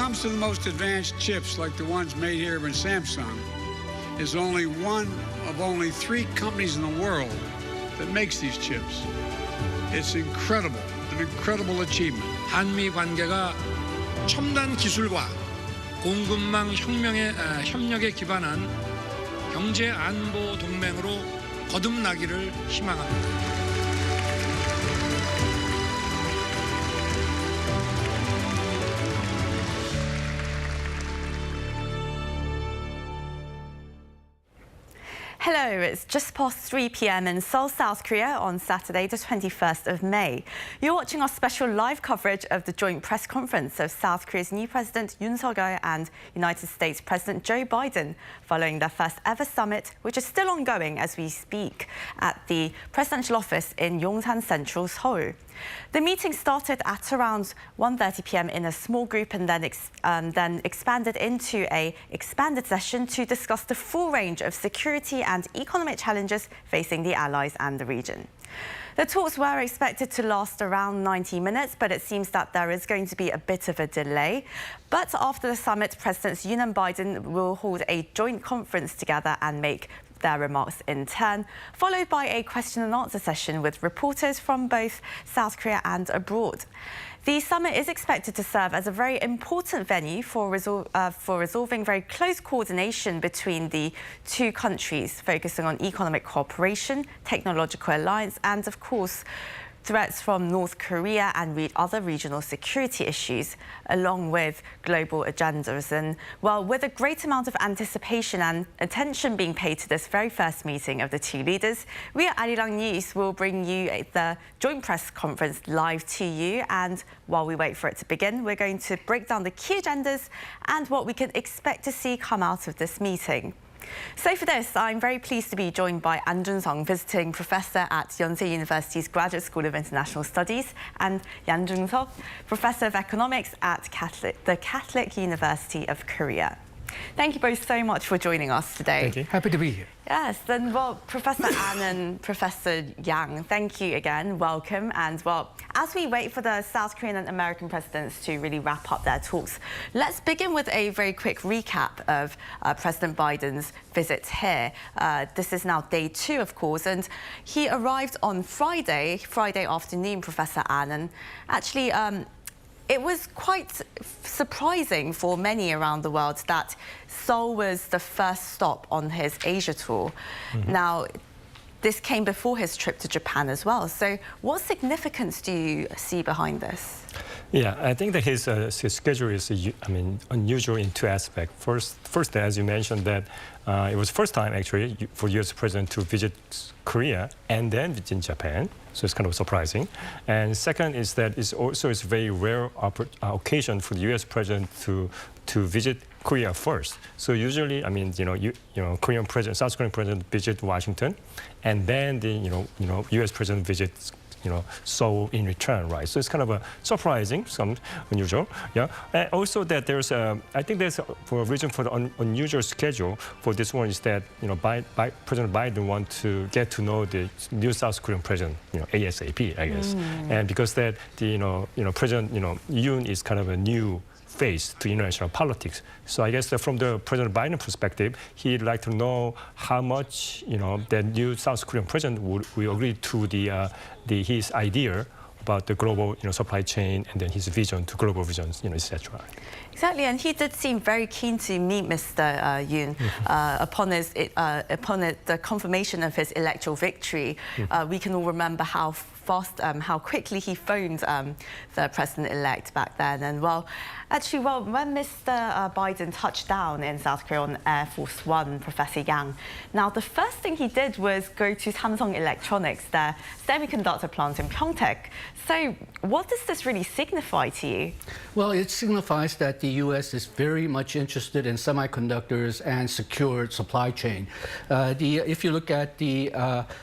comes to the most advanced chips like the ones made here in Samsung, is only one of only 3 companies in the world that makes these chips. It's incredible, an incredible achievement. 한미 관계가 첨단 기술과 공급망 협력에 기반한 경제 안보 동맹으로 거듭나기를 희망합니다. Hello, it's just past 3 p.m. in Seoul, South Korea on Saturday, the 21st of May. You're watching our special live coverage of the joint press conference of South Korea's new President Yoon Suk-yeol and United States President Joe Biden following their first ever summit, which is still ongoing as we speak at the presidential office in Yongsan Central, Seoul. The meeting started at around 1:30 p.m. in a small group and then expanded into an expanded session to discuss the full range of security and economic challenges facing the allies and the region. The talks were expected to last around 90 minutes, but it seems that there is going to be a bit of a delay. But after the summit, Presidents Yoon and Biden will hold a joint conference together and make their remarks in turn, followed by a question and answer session with reporters from both South Korea and abroad. The summit is expected to serve as a very important venue for resolving very close coordination between the two countries, focusing on economic cooperation, technological alliance, and of course, threats from North Korea and other regional security issues, along with global agendas. And well, with a great amount of anticipation and attention being paid to this very first meeting of the two leaders, we at Arirang News will bring you the joint press conference live to you. And while we wait for it to begin, we're going to break down the key agendas and what we can expect to see come out of this meeting. So for this, I'm very pleased to be joined by An Jun-sung, visiting professor at Yonsei University's Graduate School of International Studies, and Yan Jung-seok, professor of economics at the Catholic University of Korea. Thank you both so much for joining us today. Thank you. Happy to be here. Yes, then, well, Professor An and Professor Yang, thank you again. Welcome. And, well, as we wait for the South Korean and American presidents to really wrap up their talks, let's begin with a very quick recap of President Biden's visit here. This is now day 2, of course, and he arrived on Friday afternoon, Professor An, and actually, it was quite surprising for many around the world that Seoul was the first stop on his Asia tour. Now, this came before his trip to Japan as well. So what significance do you see behind this? Yeah, I think that his schedule is, unusual in 2 aspects. First, as you mentioned, that it was the first time, actually, for U.S. president to visit Korea and then visit Japan. So it's kind of surprising. And second is that it's a very rare occasion for the U.S. president to visit Korea first. So usually, Korean president, South Korean president visit Washington, and then the U.S. president visits Seoul in return, right? So it's kind of surprising, some unusual, yeah. And also that there's I think there's for a reason for the unusual schedule for this one is that President Biden wants to get to know the new South Korean president, ASAP, I guess, and because that the President Yoon is kind of a new face to international politics. So I guess that from the President Biden perspective, he'd like to know how much the new South Korean president will agree to his idea about the global supply chain and then his vision to global visions, etc. Exactly, and he did seem very keen to meet Mr. Yoon upon the confirmation of his electoral victory. We can all remember how quickly he phoned the president-elect back then. And when Mr. Biden touched down in South Korea on Air Force One, Professor Yang, now the first thing he did was go to Samsung Electronics, their semiconductor plant in Pyeongtaek. So what does this really signify to you? Well, it signifies that the U.S. is very much interested in semiconductors and secure supply chain. If you look at the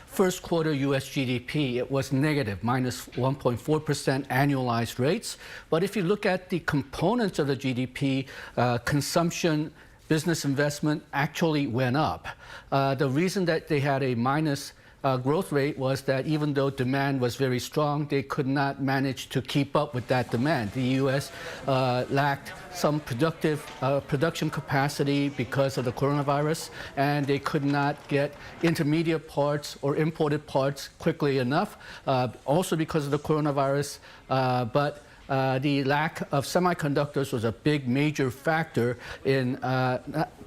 first quarter U.S. GDP, it was negative, minus 1.4% annualized rates. But if you look at the components of the GDP, consumption, business investment actually went up. The reason that they had a minus growth rate was that even though demand was very strong, they could not manage to keep up with that demand. The U.S. lacked some production capacity because of the coronavirus, and they could not get intermediate parts or imported parts quickly enough, also because of the coronavirus. But the lack of semiconductors was a big major factor in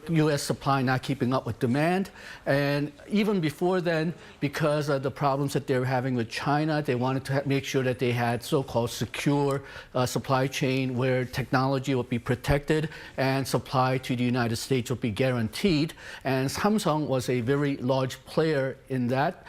U.S. supply not keeping up with demand. And even before then, because of the problems that they were having with China, they wanted to make sure that they had so-called secure supply chain where technology would be protected and supply to the United States would be guaranteed. And Samsung was a very large player in that.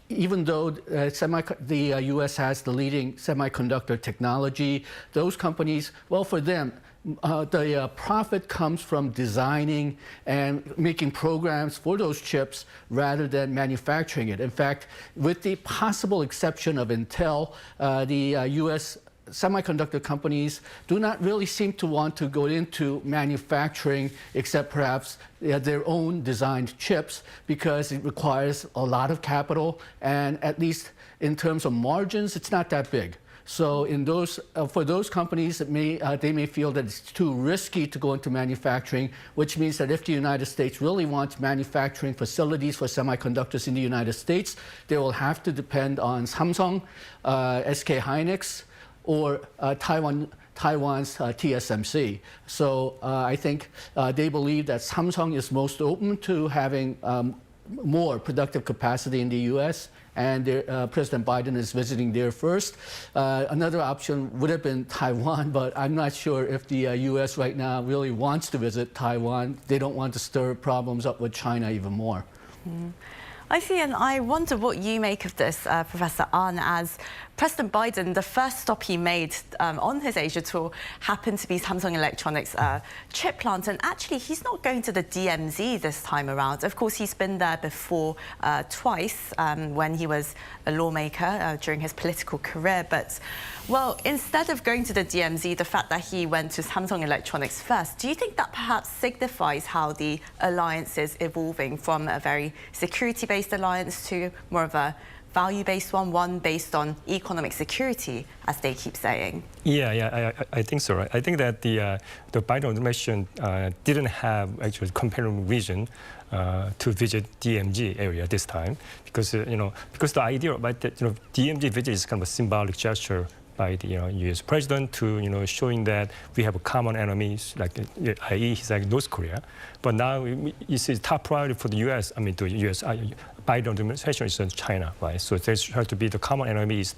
Even though the U.S. has the leading semiconductor technology, those companies, well, for them, the profit comes from designing and making programs for those chips rather than manufacturing it. In fact, with the possible exception of Intel, the U.S. semiconductor companies do not really seem to want to go into manufacturing except perhaps their own designed chips because it requires a lot of capital, and at least in terms of margins, it's not that big. So in those, for those companies, they may feel that it's too risky to go into manufacturing, which means that if the United States really wants manufacturing facilities for semiconductors in the United States, they will have to depend on Samsung, SK Hynix, or Taiwan's TSMC. So I think they believe that Samsung is most open to having more productive capacity in the U.S., and President Biden is visiting there first. Another option would have been Taiwan, but I'm not sure if the U.S. right now really wants to visit Taiwan. They don't want to stir problems up with China even more. I see, and I wonder what you make of this, Professor Ahn, as President Biden, the first stop he made on his Asia tour happened to be Samsung Electronics' chip plant. And actually, he's not going to the DMZ this time around. Of course, he's been there before twice when he was a lawmaker during his political career. But, well, instead of going to the DMZ, the fact that he went to Samsung Electronics first, do you think that perhaps signifies how the alliance is evolving from a very security-based alliance to more of a value-based one based on economic security, as they keep saying? I think so. Right? I think that the Biden administration didn't have actually compelling reason to visit DMZ area this time, because because the idea about that DMZ visit is kind of a symbolic gesture by the U.S. president to showing that we have a common enemies, like i.e. he's like North Korea. But now you see top priority for the U.S. I mean the U.S. Biden administration is in China, right? So there's has to be the common enemy is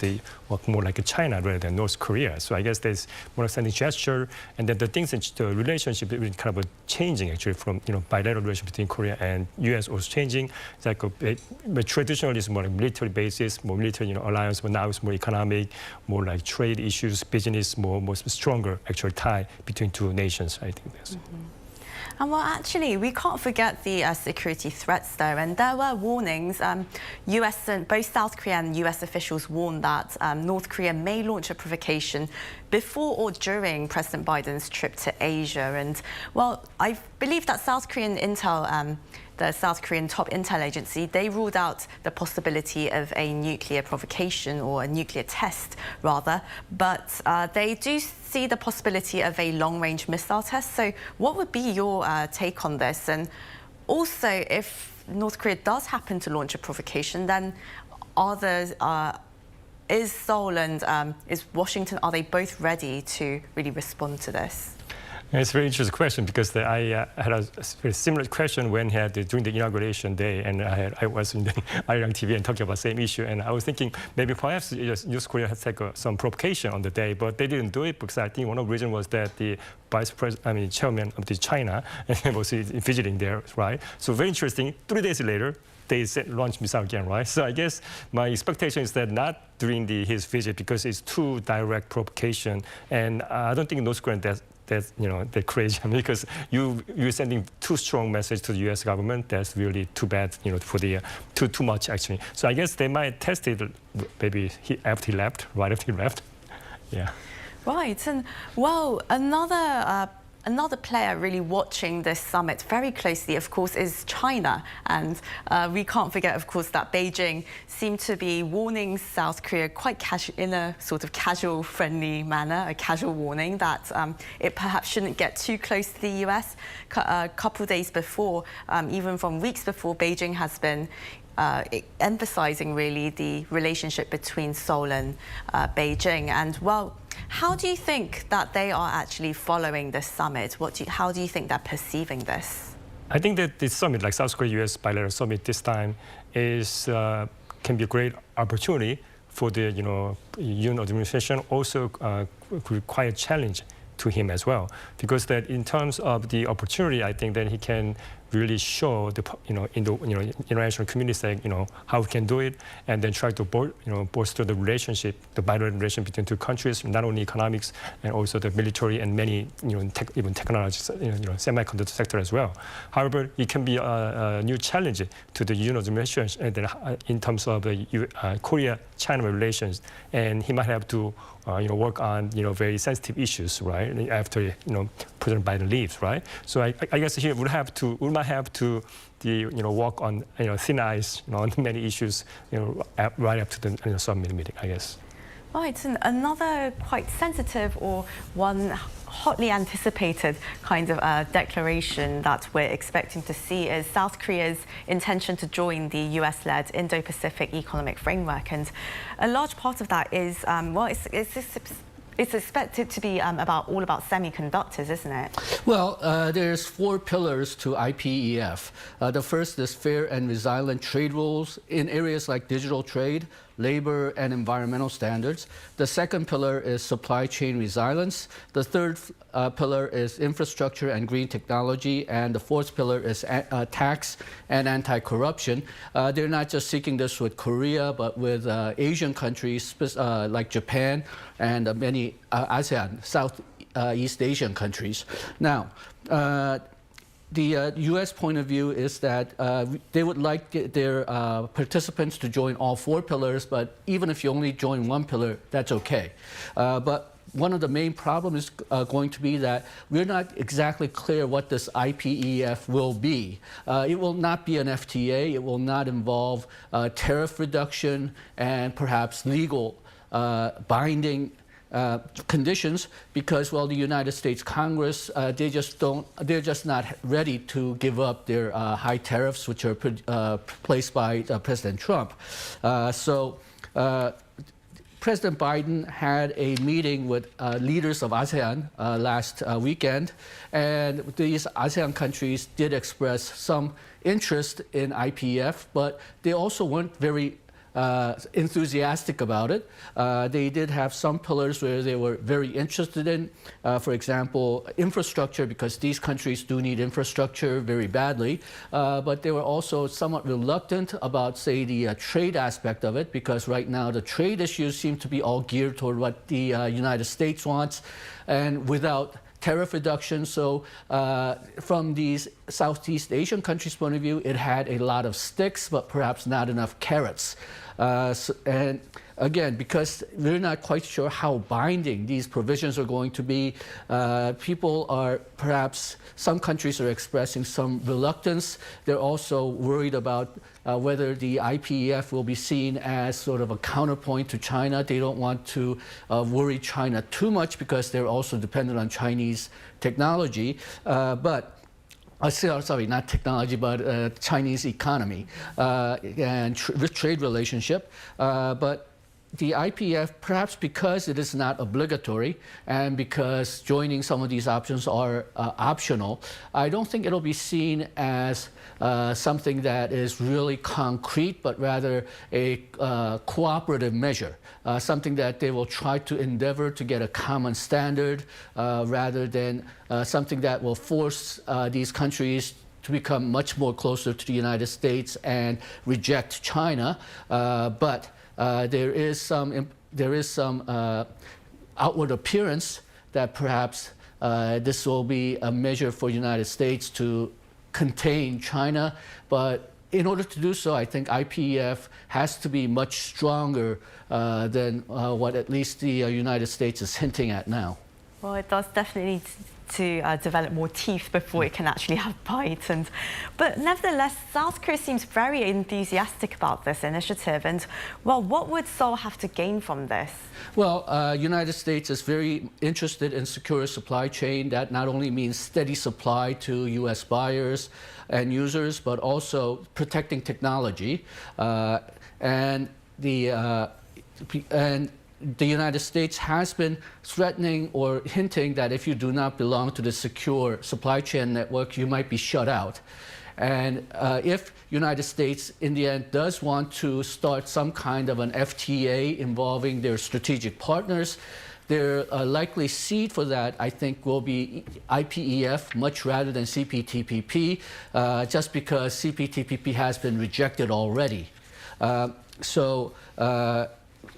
more like China rather than North Korea. So I guess there's more sending gesture, and then the things in the relationship is kind of changing actually from bilateral relationship between Korea and U.S. also changing. It's like but traditionally it's more like military basis, more military alliance, but now it's more economic, more like trade issues, business, more stronger actual tie between two nations. I think that's. And well, actually, we can't forget the security threats, though. And there were warnings. US and both South Korea and US officials warned that North Korea may launch a provocation before or during President Biden's trip to Asia. And well, I believe that South Korean intel, the South Korean top intel agency, they ruled out the possibility of a nuclear provocation or a nuclear test, rather. But they do see the possibility of a long-range missile test. So what would be your take on this? And also, if North Korea does happen to launch a provocation, then is Seoul and is Washington, are they both ready to really respond to this? It's a very interesting question, because I had a very similar question when he had during the inauguration day, and I was in the Arirang TV and talking about the same issue, and I was thinking maybe perhaps North Korea has taken some provocation on the day, but they didn't do it because I think one of the reasons was that the chairman of the China was visiting there, right? So very interesting. 3 days later, they launch missile again, right? So I guess my expectation is that not during his visit, because it's too direct provocation, and I don't think North Korea that's they're crazy. I mean, because you're sending too strong message to the U.S. government. That's really too bad, for the too much actually. So I guess they might test it maybe after he left, right after he left. Yeah. Right, and well, another Another player really watching this summit very closely, of course, is China. And we can't forget, of course, that Beijing seemed to be warning South Korea quite in a sort of casual, friendly manner, a casual warning that it perhaps shouldn't get too close to the US. A couple of days before, even from weeks before, Beijing has been emphasizing really the relationship between Seoul and Beijing. And well, how do you think that they are actually following this summit? How do you think they're perceiving this? I think that this summit, like South Korea-US bilateral summit this time, can be a great opportunity for the Yoon administration. Also, quite a challenge to him as well, because that in terms of the opportunity, I think that he can really show the in the international community saying how we can do it, and then try to bolster the relationship, the bilateral relationship between two countries, not only economics and also the military and many even technology, semiconductor sector as well. However, it can be a new challenge to the Yoon administration in terms of the Korea-China relations, and he might have to work on very sensitive issues, right? After President Biden leaves, right? So I guess he would might have to walk on thin ice on many issues right up to the summit meeting, I guess. Right, and another quite sensitive or one hotly anticipated kind of declaration that we're expecting to see is South Korea's intention to join the US-led Indo-Pacific Economic Framework. And a large part of that is, it's expected to be all about semiconductors, isn't it? Well, there's 4 pillars to IPEF. The first is fair and resilient trade rules in areas like digital trade, labor and environmental standards. The second pillar is supply chain resilience. The third pillar is infrastructure and green technology. And the fourth pillar is tax and anti-corruption. They're not just seeking this with Korea, but with Asian countries like Japan and many ASEAN, Southeast Asian countries. Now, the U.S. point of view is that they would like their participants to join all 4 pillars, but even if you only join 1 pillar, that's okay. But one of the main problems is going to be that we're not exactly clear what this IPEF will be. It will not be an FTA. It will not involve tariff reduction and perhaps legal binding conditions, because, well, the United States Congress, they're just not ready to give up their high tariffs, which are placed by President Trump. So President Biden had a meeting with leaders of ASEAN last weekend, and these ASEAN countries did express some interest in IPEF, but they also weren't very enthusiastic about it. They did have some pillars where they were very interested in, for example, infrastructure, because these countries do need infrastructure very badly. But they were also somewhat reluctant about, say, the trade aspect of it, because right now the trade issues seem to be all geared toward what the United States wants, and without tariff reduction. So from these Southeast Asian countries' point of view, it had a lot of sticks, but perhaps not enough carrots. And again, because we're not quite sure how binding these provisions are going to be, people are perhaps, some countries are expressing some reluctance. They're also worried about whether the IPEF will be seen as sort of a counterpoint to China. They don't want to worry China too much because they're also dependent on Chinese technology. Sorry, not technology, but Chinese economy and trade relationship. But the IPEF, perhaps because it is not obligatory and because joining some of these options are optional, I don't think it'll be seen as something that is really concrete, but rather a cooperative measure, something that they will try to endeavor to get a common standard rather than something that will force these countries to become much more closer to the United States and reject China. But there is some outward appearance that perhaps this will be a measure for the United States to contain China. But in order to do so, I think IPEF has to be much stronger than what at least the United States is hinting at now. Well, it does definitely to develop more teeth before it can actually have bite. But nevertheless, South Korea seems very enthusiastic about this initiative. And, well, what would Seoul have to gain from this? Well, United States is very interested in secure supply chain. That not only means steady supply to U.S. buyers and users, but also protecting technology. And the United States has been threatening or hinting that if you do not belong to the secure supply chain network, you might be shut out. And if United States in the end does want to start some kind of an FTA involving their strategic partners, their likely seed for that, I think, will be IPEF much rather than CPTPP, just because CPTPP has been rejected already. So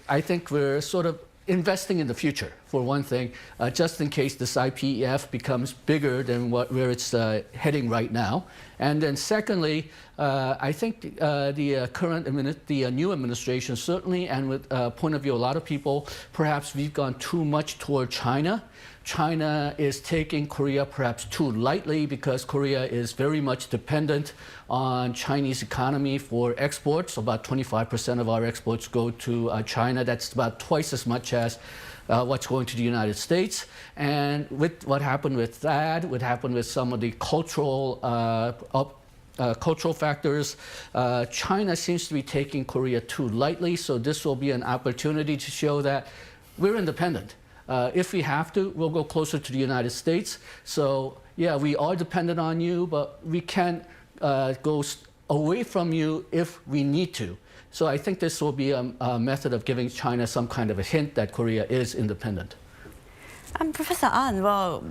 I think we're sort of investing in the future, for one thing, just in case this IPEF becomes bigger than where it's heading right now. And then secondly, I think the new administration certainly, and with point of view a lot of people, perhaps we've gone too much toward China. China is taking Korea perhaps too lightly because Korea is very much dependent on Chinese economy for exports. About 25% of our exports go to China. That's about twice as much as what's going to the United States. And with what happened with that, what happened with some of the cultural factors, China seems to be taking Korea too lightly. So this will be an opportunity to show that we're independent. If we have to, we'll go closer to the United States. So yeah, we are dependent on you, but we can go away from you if we need to. So I think this will be a method of giving China some kind of a hint that Korea is independent. Professor An, well,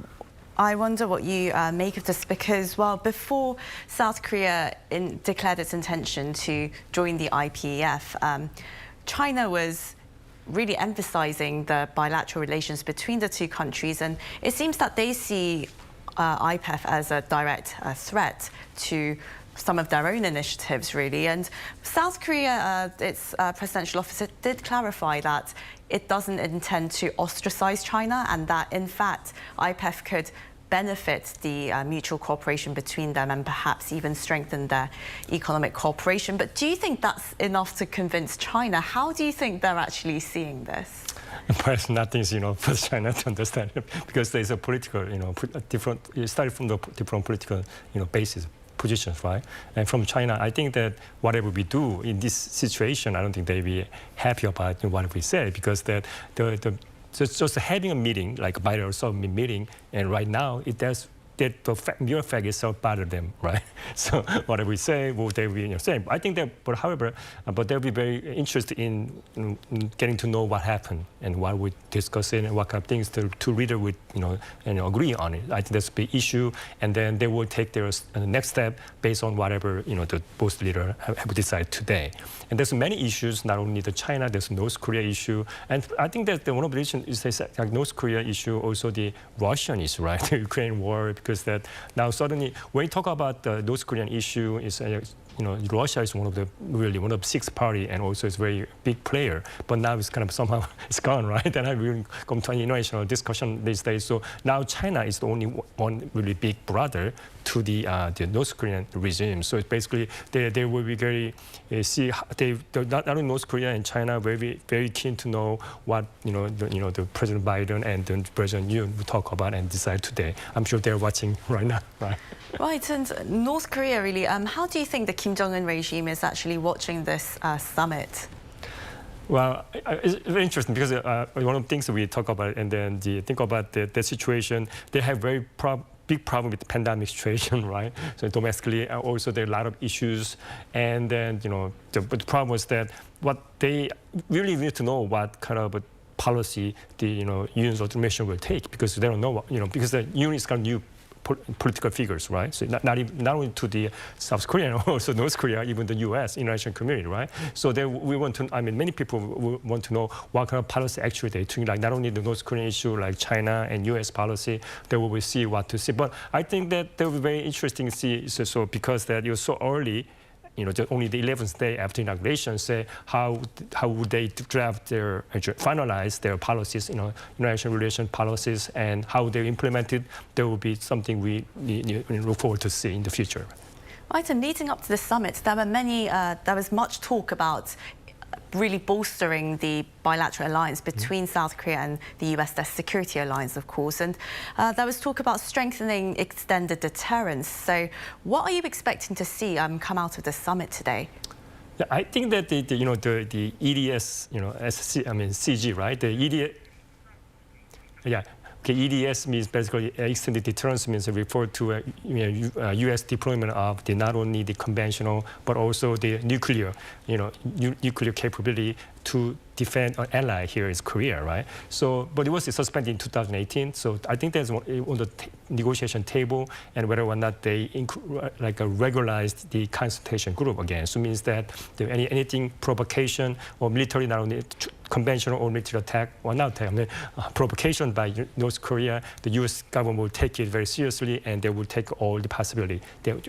I wonder what you make of this because, well, before South Korea declared its intention to join the IPEF, China was really emphasizing the bilateral relations between the two countries, and it seems that they see IPEF as a direct threat to some of their own initiatives, really. And South Korea, its presidential officer did clarify that it doesn't intend to ostracize China and that, in fact, IPEF could benefit the mutual cooperation between them and perhaps even strengthen their economic cooperation. But do you think that's enough to convince China? How do you think they're actually seeing this? Perhaps nothing's, for China to understand it because there's a political, different. It started from the different political, basis. Positions, right? And from China, I think that whatever we do in this situation, I don't think they'll be happy about what we say because that so just having a meeting, like a bilateral meeting, and right now it does that the mere fact itself bother them, right? So whatever we say, will they be saying? I think that, but however, but they'll be very interested in getting to know what happened and what we discuss it and what kind of things to reader with, and agree on it. I think that's a big issue, and then they will take their next step based on whatever the both leaders have decided today. And there's many issues, not only the China, there's North Korea issue, and I think that one of the reasons is like North Korea issue, also the Russian issue, right? The Ukraine war. Because that now suddenly, when you talk about the North Korean issue, is Russia is one of the six party and also is a very big player. But now it's kind of somehow it's gone, right? And I will come to an international discussion these days. So now China is the only one really big brother to the North Korean regime. So it's basically they will be very not only North Korea and China very very keen to know what the President Biden and the President Yoon will talk about and decide today. I'm sure they're watching right now, right? Right, and North Korea really. How do you think the Kim Jong-un regime is actually watching this summit? Well, it's very interesting because one of the things that we talk about and then think about the situation, they have very big problem with the pandemic situation, right? So domestically, also there are a lot of issues, and then the problem was that what they really need to know what kind of a policy the Yoon's administration will take because they don't know what because the Yoon is kind of new political figures, right? So not only to the South Korean, also North Korea, even the U.S. international community, right? So we want to. Many people want to know what kind of policy actually they took, like not only the North Korean issue, like China and U.S. policy. They will see what to see. But I think that they will be very interesting to see. So because that you're so early. only the 11th day after inauguration, say how would they draft their, finalize their policies, international relation policies, and how they implement it. There will be something we look forward to see in the future. Right, and leading up to the summit, there was much talk about really bolstering the bilateral alliance between South Korea and the US, their security alliance, of course. And there was talk about strengthening extended deterrence. So what are you expecting to see come out of the summit today? Yeah, I think that the EDS, CG, right? The EDS, yeah. Okay, EDS means basically extended deterrence, means refer to U.S. deployment of not only the conventional but also the nuclear, nuclear capability to defend an ally here is Korea, right? So, but it was suspended in 2018. So I think that's on the negotiation table, and whether or not they regularized the consultation group again. So it means that anything provocation or military, not only conventional or military attack, or not attack, provocation by North Korea, the U.S. government will take it very seriously, and they will take all the possibility,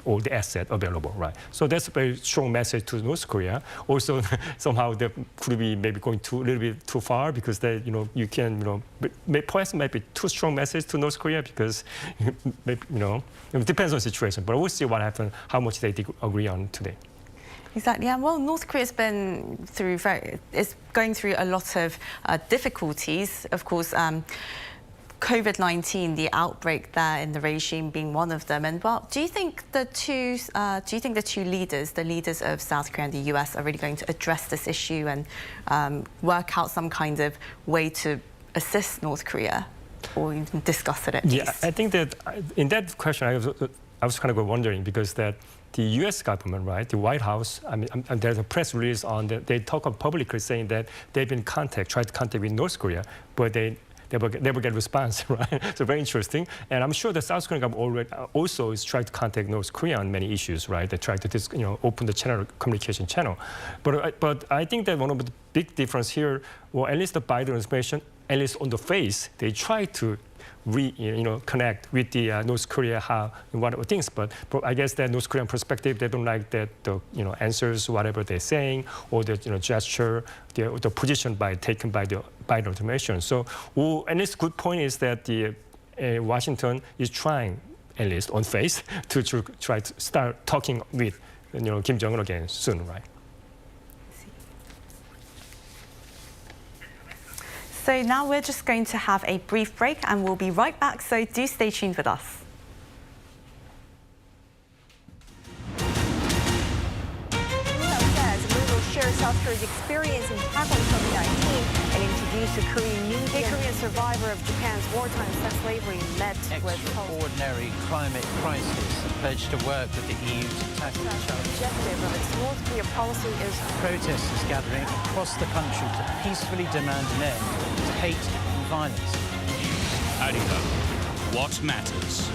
all the assets available, right? So that's a very strong message to North Korea. Also, somehow they could be maybe going a little bit too far, because they, you can, perhaps maybe too strong message to North Korea, because maybe, it depends on the situation. But we'll see what happens, how much they agree on today. Exactly. And well, North Korea's been is going through a lot of difficulties. Of course, COVID-19, the outbreak there in the regime being one of them. And well, do you think the two leaders, the leaders of South Korea and the US, are really going to address this issue and work out some kind of way to assist North Korea, or even discuss it at least? Yeah, I think that in that question, I was kind of wondering, because that the U.S. government, right, the White House, there's a press release on that. They talk publicly saying that they've been tried to contact with North Korea, but they never get response, right? So very interesting. And I'm sure the South Korean government also is trying to contact North Korea on many issues, right? They try to open the communication channel. But I think that one of the big difference here, well, at least the Biden administration, at least on the face, they try to connect with the North Korea, whatever things. But I guess that North Korean perspective, they don't like that the answers, whatever they're saying, or the gesture, the position taken by the Biden administration. So, and this good point is that the Washington is trying, at least on face, to try to start talking with Kim Jong-un again soon, right? So now we're just going to have a brief break, and we'll be right back, so do stay tuned with us. Says we will share South Korea's experience in tackling COVID-19 and introduce a Korean New Year. A Korean survivor of Japan's wartime sex slavery met with extraordinary climate crisis and pledged to work with the EU to tackle the challenge. The objective of its North Korea policy is Protesters gathering across the country to peacefully demand an end to hate and violence. Arirang, what matters?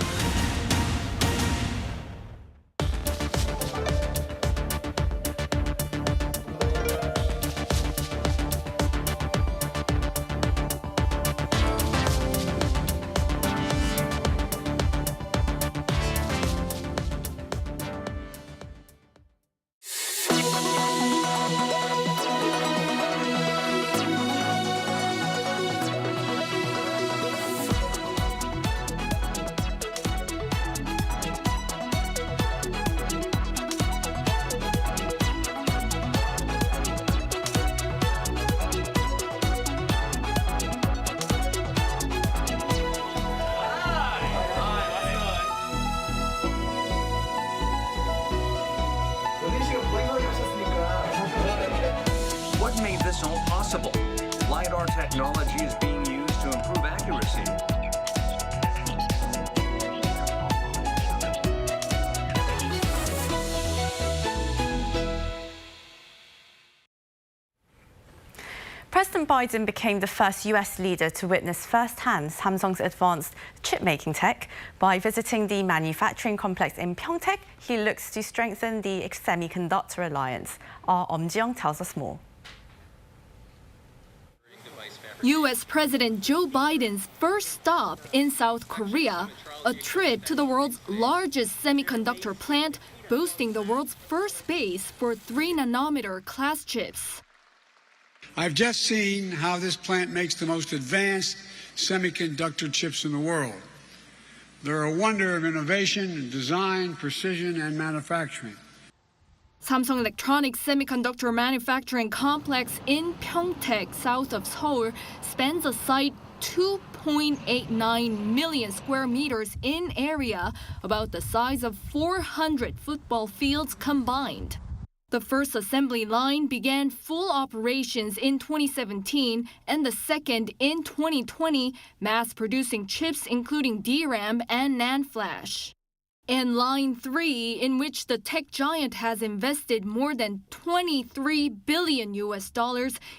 What made this all possible? LiDAR technology is being used to improve accuracy. President Biden became the first US leader to witness firsthand Samsung's advanced chip-making tech. By visiting the manufacturing complex in Pyeongtaek, he looks to strengthen the semiconductor alliance. Our Ji-young tells us more. U.S. President Joe Biden's first stop in South Korea, a trip to the world's largest semiconductor plant, boasting the world's first base for 3nm class chips. I've just seen how this plant makes the most advanced semiconductor chips in the world. They're a wonder of innovation, design, precision, and manufacturing. Samsung Electronics semiconductor manufacturing complex in Pyeongtaek, south of Seoul, spans a site 2.89 million square meters in area, about the size of 400 football fields combined. The first assembly line began full operations in 2017 and the second in 2020, mass-producing chips including DRAM and NAND flash. And Line 3, in which the tech giant has invested more than $23 billion,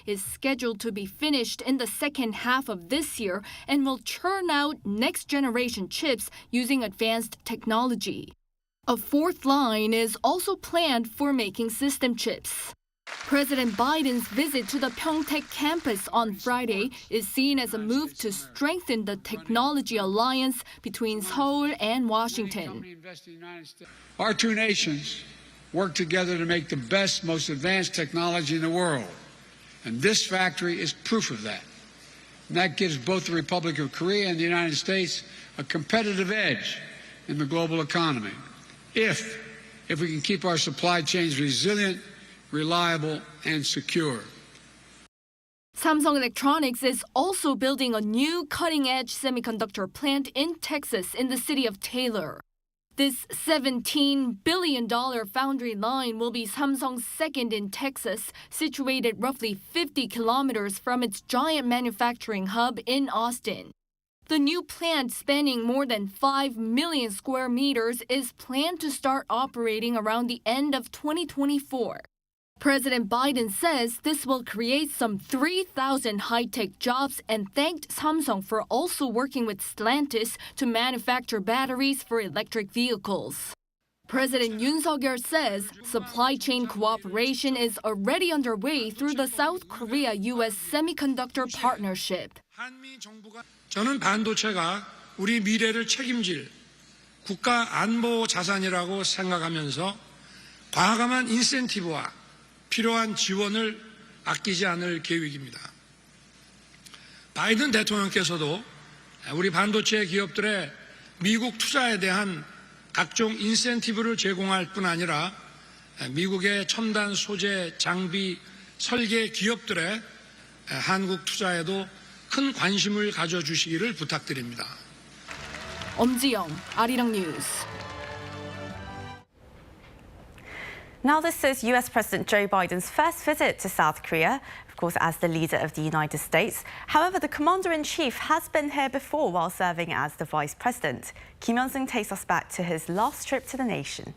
is scheduled to be finished in the second half of this year and will churn out next-generation chips using advanced technology. A fourth line is also planned for making system chips. President Biden's visit to the Pyeongtaek campus on Friday is seen as a move to strengthen the technology alliance between Seoul and Washington. Our two nations work together to make the best, most advanced technology in the world. And this factory is proof of that. And that gives both the Republic of Korea and the United States a competitive edge in the global economy. If we can keep our supply chains resilient, reliable, and secure. Samsung Electronics is also building a new cutting-edge semiconductor plant in Texas in the city of Taylor. This $17 billion foundry line will be Samsung's second in Texas, situated roughly 50 kilometers from its giant manufacturing hub in Austin. The new plant, spanning more than 5 million square meters, is planned to start operating around the end of 2024. President Biden says this will create some 3,000 high-tech jobs and thanked Samsung for also working with Stellantis to manufacture batteries for electric vehicles. President Yoon Suk-yeol says supply chain cooperation is already underway through the South Korea-U.S. semiconductor partnership. 저는 반도체가 우리 미래를 책임질 국가 안보 자산이라고 생각하면서 과감한 인센티브와 필요한 지원을 아끼지 않을 계획입니다. 바이든 대통령께서도 우리 반도체 기업들의 미국 투자에 대한 각종 인센티브를 제공할 뿐 아니라 미국의 첨단 소재, 장비, 설계 기업들의 한국 투자에도 큰 관심을 가져주시기를 부탁드립니다. 엄지영, 아리랑 뉴스. Now this is US President Joe Biden's first visit to South Korea, of course, as the leader of the United States. However, the commander-in-chief has been here before while serving as the vice president. Kim Hyun-sung takes us back to his last trip to the nation.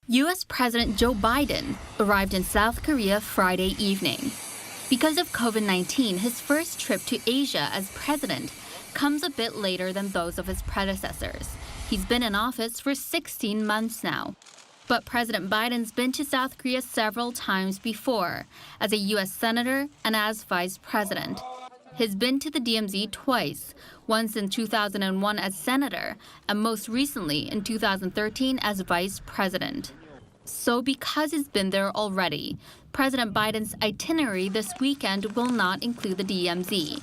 US President Joe Biden arrived in South Korea Friday evening. Because of COVID-19, his first trip to Asia as president comes a bit later than those of his predecessors. He's been in office for 16 months now. But President Biden's been to South Korea several times before, as a U.S. senator and as vice president. He's been to the DMZ twice, once in 2001 as senator, and most recently in 2013 as vice president. So because he's been there already, President Biden's itinerary this weekend will not include the DMZ.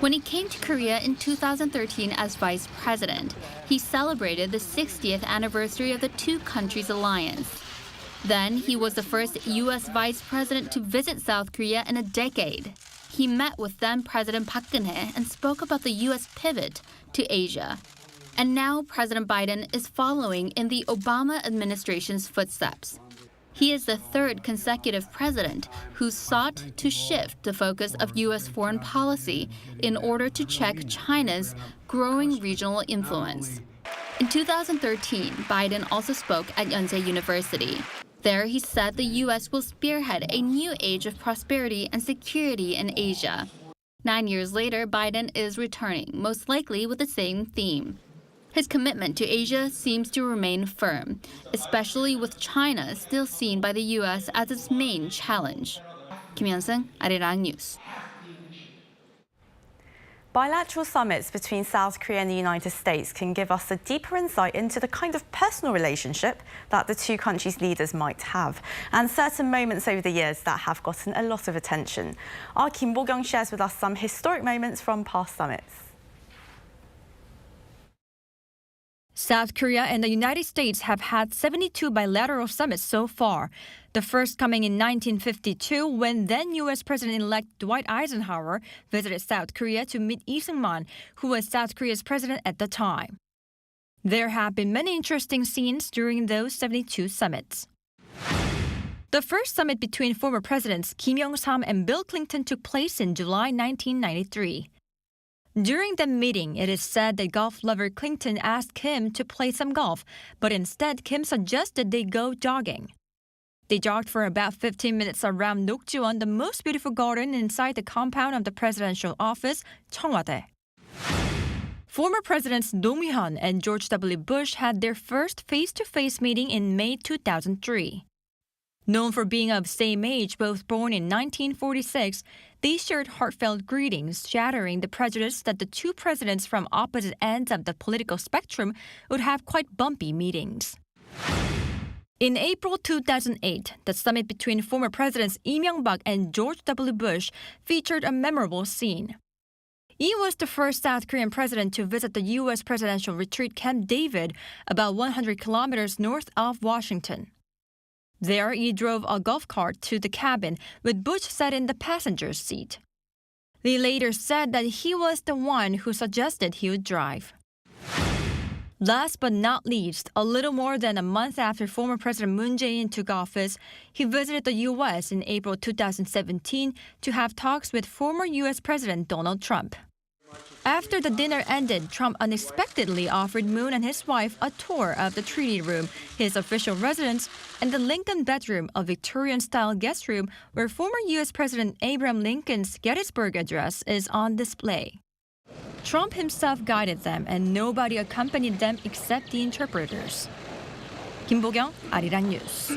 When he came to Korea in 2013 as vice president, he celebrated the 60th anniversary of the two countries' alliance. Then he was the first U.S. vice president to visit South Korea in a decade. He met with then President Park Geun-hye and spoke about the U.S. pivot to Asia. And now President Biden is following in the Obama administration's footsteps. He is the third consecutive president who sought to shift the focus of U.S. foreign policy in order to check China's growing regional influence. In 2013, Biden also spoke at Yonsei University. There, he said the U.S. will spearhead a new age of prosperity and security in Asia. 9 years later, Biden is returning, most likely with the same theme. His commitment to Asia seems to remain firm, especially with China still seen by the U.S. as its main challenge. 김현승, Arirang News. Bilateral summits between South Korea and the United States can give us a deeper insight into the kind of personal relationship that the two countries' leaders might have, and certain moments over the years that have gotten a lot of attention. Our Kim Bo-kyung shares with us some historic moments from past summits. South Korea and the United States have had 72 bilateral summits so far. The first coming in 1952 when then U.S. President-elect Dwight Eisenhower visited South Korea to meet Lee Seung-man, who was South Korea's president at the time. There have been many interesting scenes during those 72 summits. The first summit between former presidents Kim Young-sam and Bill Clinton took place in July 1993. During the meeting, it is said that golf lover Clinton asked Kim to play some golf, but instead Kim suggested they go jogging. They jogged for about 15 minutes around Nokjuwon, the most beautiful garden inside the compound of the presidential office, Cheongwade. Former presidents Roh Moo-hyun and George W. Bush had their first face-to-face meeting in May 2003. Known for being of same age, both born in 1946, they shared heartfelt greetings, shattering the prejudice that the two presidents from opposite ends of the political spectrum would have quite bumpy meetings. In April 2008, the summit between former presidents Lee Myung-bak and George W. Bush featured a memorable scene. Lee was the first South Korean president to visit the U.S. presidential retreat Camp David, about 100 kilometers north of Washington. There, he drove a golf cart to the cabin, with Bush sat in the passenger's seat. Lee later said that he was the one who suggested he would drive. Last but not least, a little more than a month after former President Moon Jae-in took office, he visited the U.S. in April 2017 to have talks with former U.S. President Donald Trump. After the dinner ended, Trump unexpectedly offered Moon and his wife a tour of the Treaty Room, his official residence, and the Lincoln Bedroom, a Victorian-style guest room where former U.S. President Abraham Lincoln's Gettysburg Address is on display. Trump himself guided them, and nobody accompanied them except the interpreters. Kim Bo-kyung, Arirang News.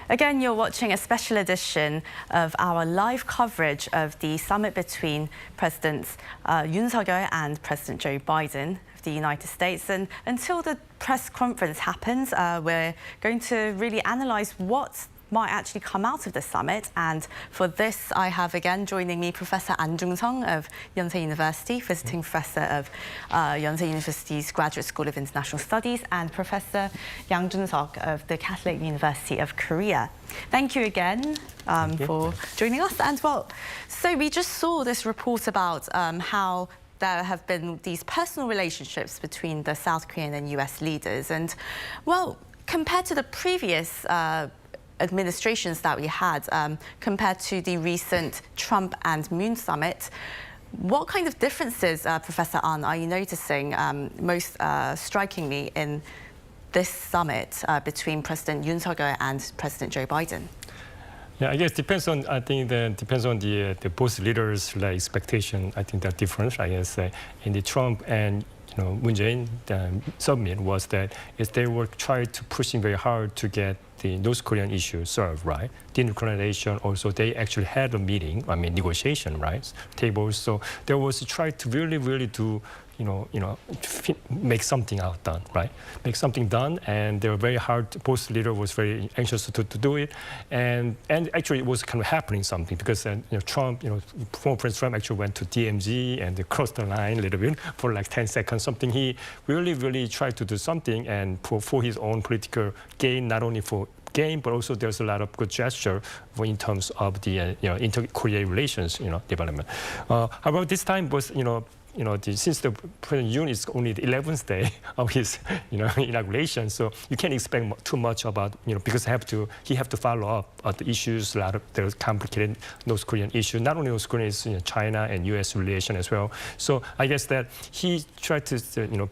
Again, you're watching a special edition of our live coverage of the summit between Presidents Yoon Suk-yeol and President Joe Biden of the United States. And until the press conference happens, we're going to really analyse what might actually come out of the summit. And for this, I have again joining me Professor An Jung-sung of Yonsei University, visiting professor of Yonsei University's Graduate School of International Studies, and Professor Yang Jun-seok of the Catholic University of Korea. Thank you again for joining us. And well, so we just saw this report about how there have been these personal relationships between the South Korean and US leaders. And well, compared to the previous administrations that we had, compared to the recent Trump and Moon summit, what kind of differences, Professor An, are you noticing most strikingly in this summit between President Yoon Suk-yeol and President Joe Biden? Yeah, I guess depends on. I think that depends on the both leaders' expectation. I think they're different. I guess in the Trump and Moon Jae-in summit was that they were trying to pushing very hard to get the North Korean issue solved, right? Denuclearization also, they actually had a meeting, negotiation, right? Tables. So there was a try to really do, make something out done, right? Make something done, and they were very hard. Both leader was very anxious to do it, and actually it was kind of happening something because Trump, former President Trump actually went to DMZ and crossed the line a little bit for like 10 seconds. Something he really tried to do something and for his own political gain, not only for gain, but also there's a lot of good gesture in terms of the inter-Korea relations, development. However, this time was since the President Yoon is only the 11th day of his inauguration, so you can't expect too much about because he have to follow up the issues, a lot of the complicated North Korean issue, not only North Korean, China and U.S. relation as well. So I guess that he tried to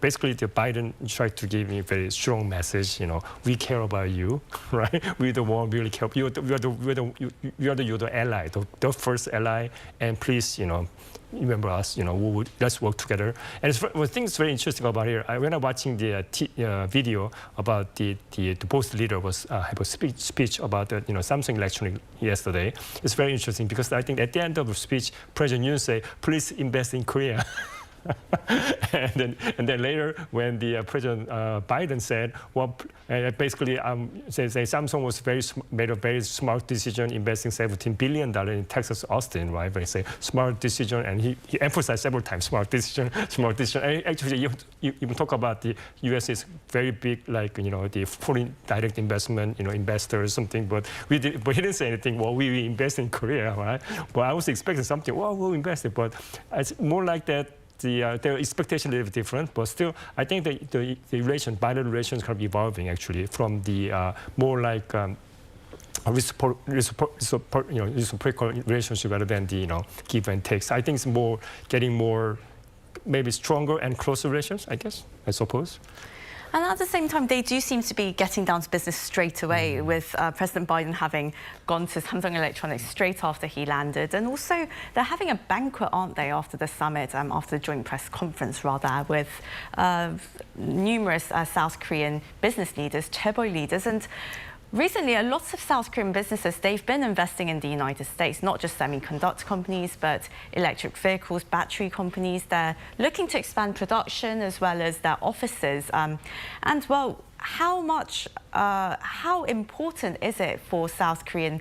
basically the Biden tried to give me a very strong message. We care about you, right? We're the one really care. You're the ally, the first ally, and please remember us, let's work together. And one thing that's very interesting about here, when I'm watching the video about the both leader was have a speech about the Samsung Electronics yesterday. It's very interesting because I think at the end of the speech, President Yoon say, please invest in Korea. and then later, when the President Biden said, well, basically, say Samsung was made a very smart decision, investing $17 billion in Texas, Austin, right? But he said smart decision, and he emphasized several times smart decision, smart decision. And actually, you even talk about the U.S. is very big, like the foreign direct investment, investors, something. But he didn't say anything. Well, we invest in Korea, right? But I was expecting something. Well, we'll invest it, but it's more like that. Their expectation is a little different, but still, I think the bilateral relations are evolving actually from the more like reciprocal relationship rather than the give and takes. I think it's getting more maybe stronger and closer relations, I suppose. And at the same time, they do seem to be getting down to business straight away, with President Biden having gone to Samsung Electronics straight after he landed. And also, they're having a banquet, aren't they, after the summit, after the joint press conference, rather, with numerous South Korean business leaders, chaeboy leaders. And recently, a lot of South Korean businesses, they've been investing in the United States, not just semiconductor companies, but electric vehicles, battery companies. They're looking to expand production as well as their offices. And well, how important is it for South Korean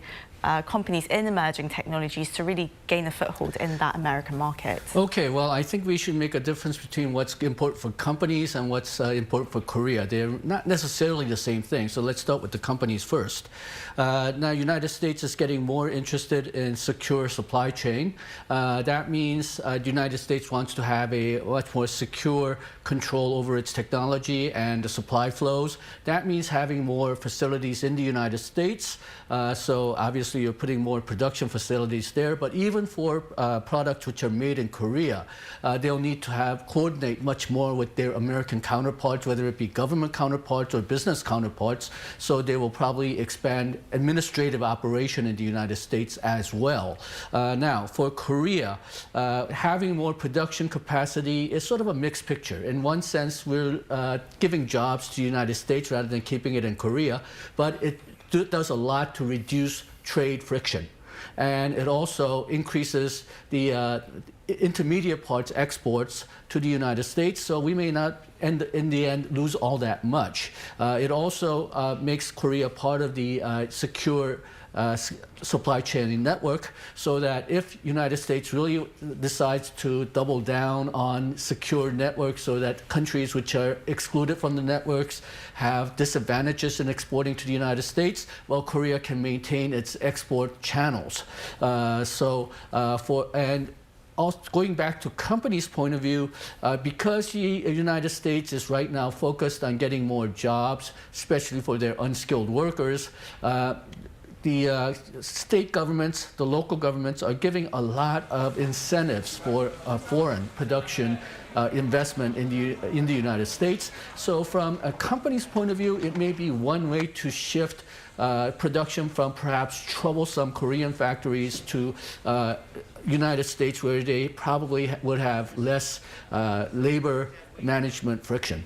companies in emerging technologies to really gain a foothold in that American market? Okay, well, I think we should make a difference between what's important for companies and what's important for Korea. They're not necessarily the same thing, so let's start with the companies first. Now, United States is getting more interested in secure supply chain. That means the United States wants to have a much more secure control over its technology and the supply flows. That means having more facilities in the United States. So obviously, you're putting more production facilities there, but even for products which are made in Korea, they'll need to coordinate much more with their American counterparts, whether it be government counterparts or business counterparts. So they will probably expand administrative operation in the United States as well. Now, for Korea, having more production capacity is sort of a mixed picture. In one sense, we're giving jobs to the United States rather than keeping it in Korea, but it does a lot to reduce trade friction. And it also increases the intermediate parts exports to the United States, so we may not, in the end, lose all that much. It also makes Korea part of the secure supply chain network, so that if United States really decides to double down on secure networks, so that countries which are excluded from the networks have disadvantages in exporting to the United States, well, Korea can maintain its export channels. Going back to companies' point of view, because the United States is right now focused on getting more jobs, especially for their unskilled workers, the state governments, the local governments are giving a lot of incentives for foreign production investment in the United States. So from a company's point of view, it may be one way to shift production from perhaps troublesome Korean factories to United States, where they probably would have less labor management friction.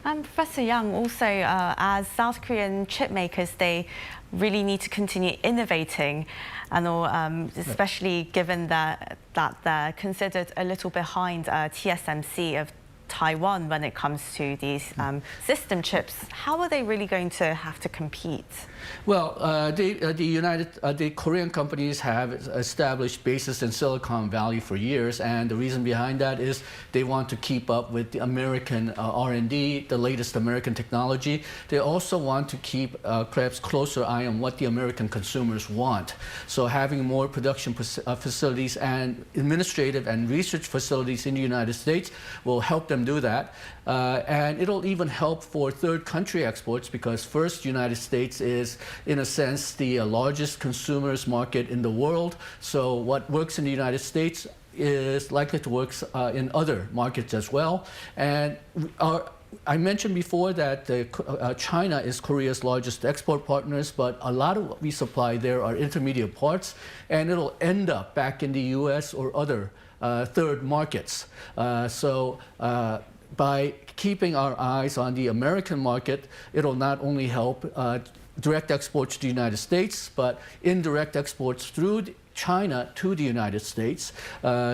And Professor Yang, also, as South Korean chip makers, they really need to continue innovating, and especially given that they're considered a little behind TSMC of Taiwan when it comes to these system chips. How are they really going to have to compete? Well, the Korean companies have established bases in Silicon Valley for years, and the reason behind that is they want to keep up with the American R&D, the latest American technology. They also want to keep perhaps closer eye on what the American consumers want. So having more production facilities and administrative and research facilities in the United States will help them do that. And it'll even help for third country exports, because first, United States is, in a sense, the largest consumers market in the world. So what works in the United States is likely to work in other markets as well. And I mentioned before that China is Korea's largest export partners, but a lot of what we supply there are intermediate parts, and it'll end up back in the U.S. or other third markets. By keeping our eyes on the American market, it'll not only help direct exports to the United States, but indirect exports through China to the United States.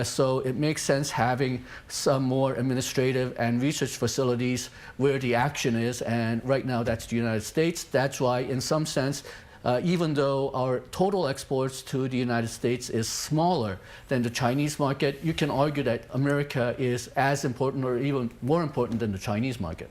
So it makes sense having some more administrative and research facilities where the action is, and right now that's the United States. That's why, in some sense, even though our total exports to the United States is smaller than the Chinese market, you can argue that America is as important or even more important than the Chinese market.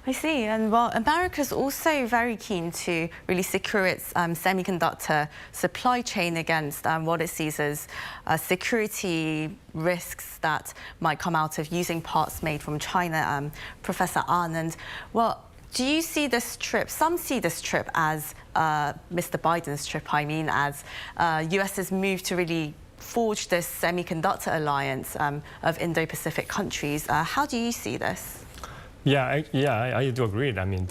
I see. And well, America's also very keen to really secure its semiconductor supply chain against what it sees as security risks that might come out of using parts made from China. Professor An, and well, do you see this trip, some see this trip as Mr. Biden's trip, I mean, as US's move to really forge this semiconductor alliance of Indo-Pacific countries. How do you see this? I do agree. I mean,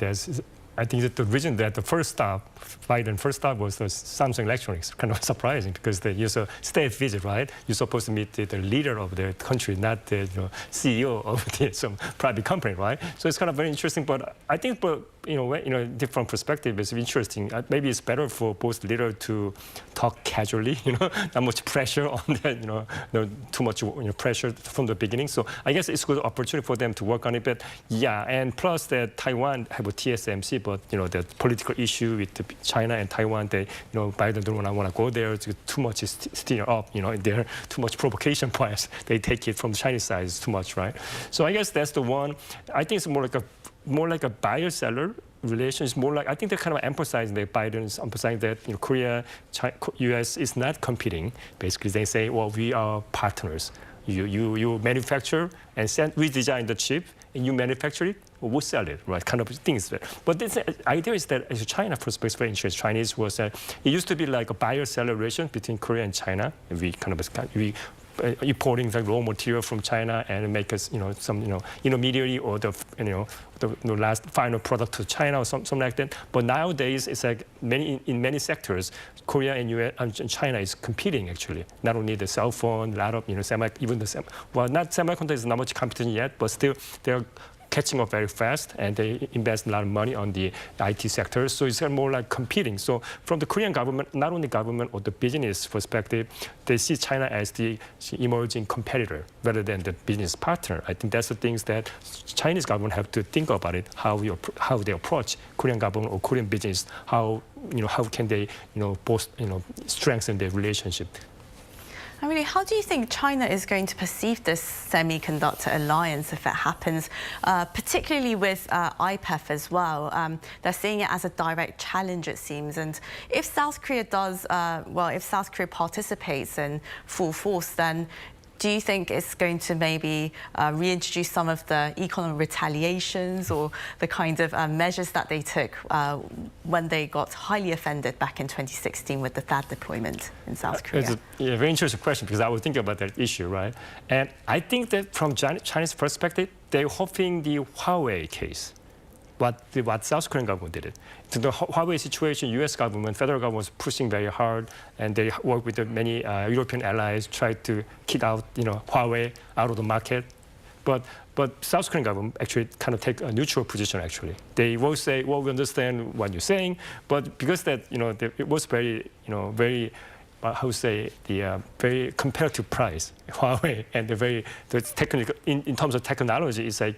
I think that the reason that the Biden first stop was the Samsung Electronics, kind of surprising because they use a state visit, right? You're supposed to meet the leader of the country, not the CEO of some private company, right? So it's kind of very interesting. But I think, different perspective is interesting. Maybe it's better for both leaders to talk casually, not much pressure on that, too much pressure from the beginning. So I guess it's a good opportunity for them to work on it. But and plus that Taiwan have a TSMC, but the political issue with China and Taiwan, Biden don't want to go there. It's too much stirring up, there too much provocation bias. They take it from the Chinese side, it's too much, right? So I guess that's the one. I think it's more like a buyer-seller relation. Is more like, I think they're kind of emphasizing that Biden's emphasizing that Korea, U.S. is not competing. Basically, they say, well, we are partners. You manufacture and we design the chip, and you manufacture it, we'll sell it, right? Kind of things. But the idea is that as China perspective, very interesting. Chinese was it used to be like a buyer-seller relation between Korea and China. And we importing the raw material from China and make us, some, intermediary or the last final product to China or something like that. But nowadays, it's like in many sectors, Korea and US and China is competing actually. Not only the cell phone, a lot of not semiconductor is not much competition yet, but still they're catching up very fast, and they invest a lot of money on the IT sector. So it's more like competing. So from the Korean government, not only government or the business perspective, they see China as the emerging competitor rather than the business partner. I think that's the things that Chinese government have to think about it, how they approach Korean government or Korean business, how can they both strengthen their relationship. And really, how do you think China is going to perceive this semiconductor alliance if it happens, particularly with IPEF as well? They're seeing it as a direct challenge, it seems. And if South Korea if South Korea participates in full force, then do you think it's going to maybe reintroduce some of the economic retaliations or the kind of measures that they took when they got highly offended back in 2016 with the THAAD deployment in South Korea? It's a very interesting question because I was thinking about that issue, right? And I think that from Chinese perspective, they're hoping the Huawei case, what South Korean government did it. To the Huawei situation, U.S. government, federal government was pushing very hard, and they worked with many European allies, tried to kick out Huawei out of the market. But South Korean government actually kind of take a neutral position. Actually, they will say, well, we understand what you're saying, but because that it was very very competitive price, Huawei, and the technical in terms of technology, it's like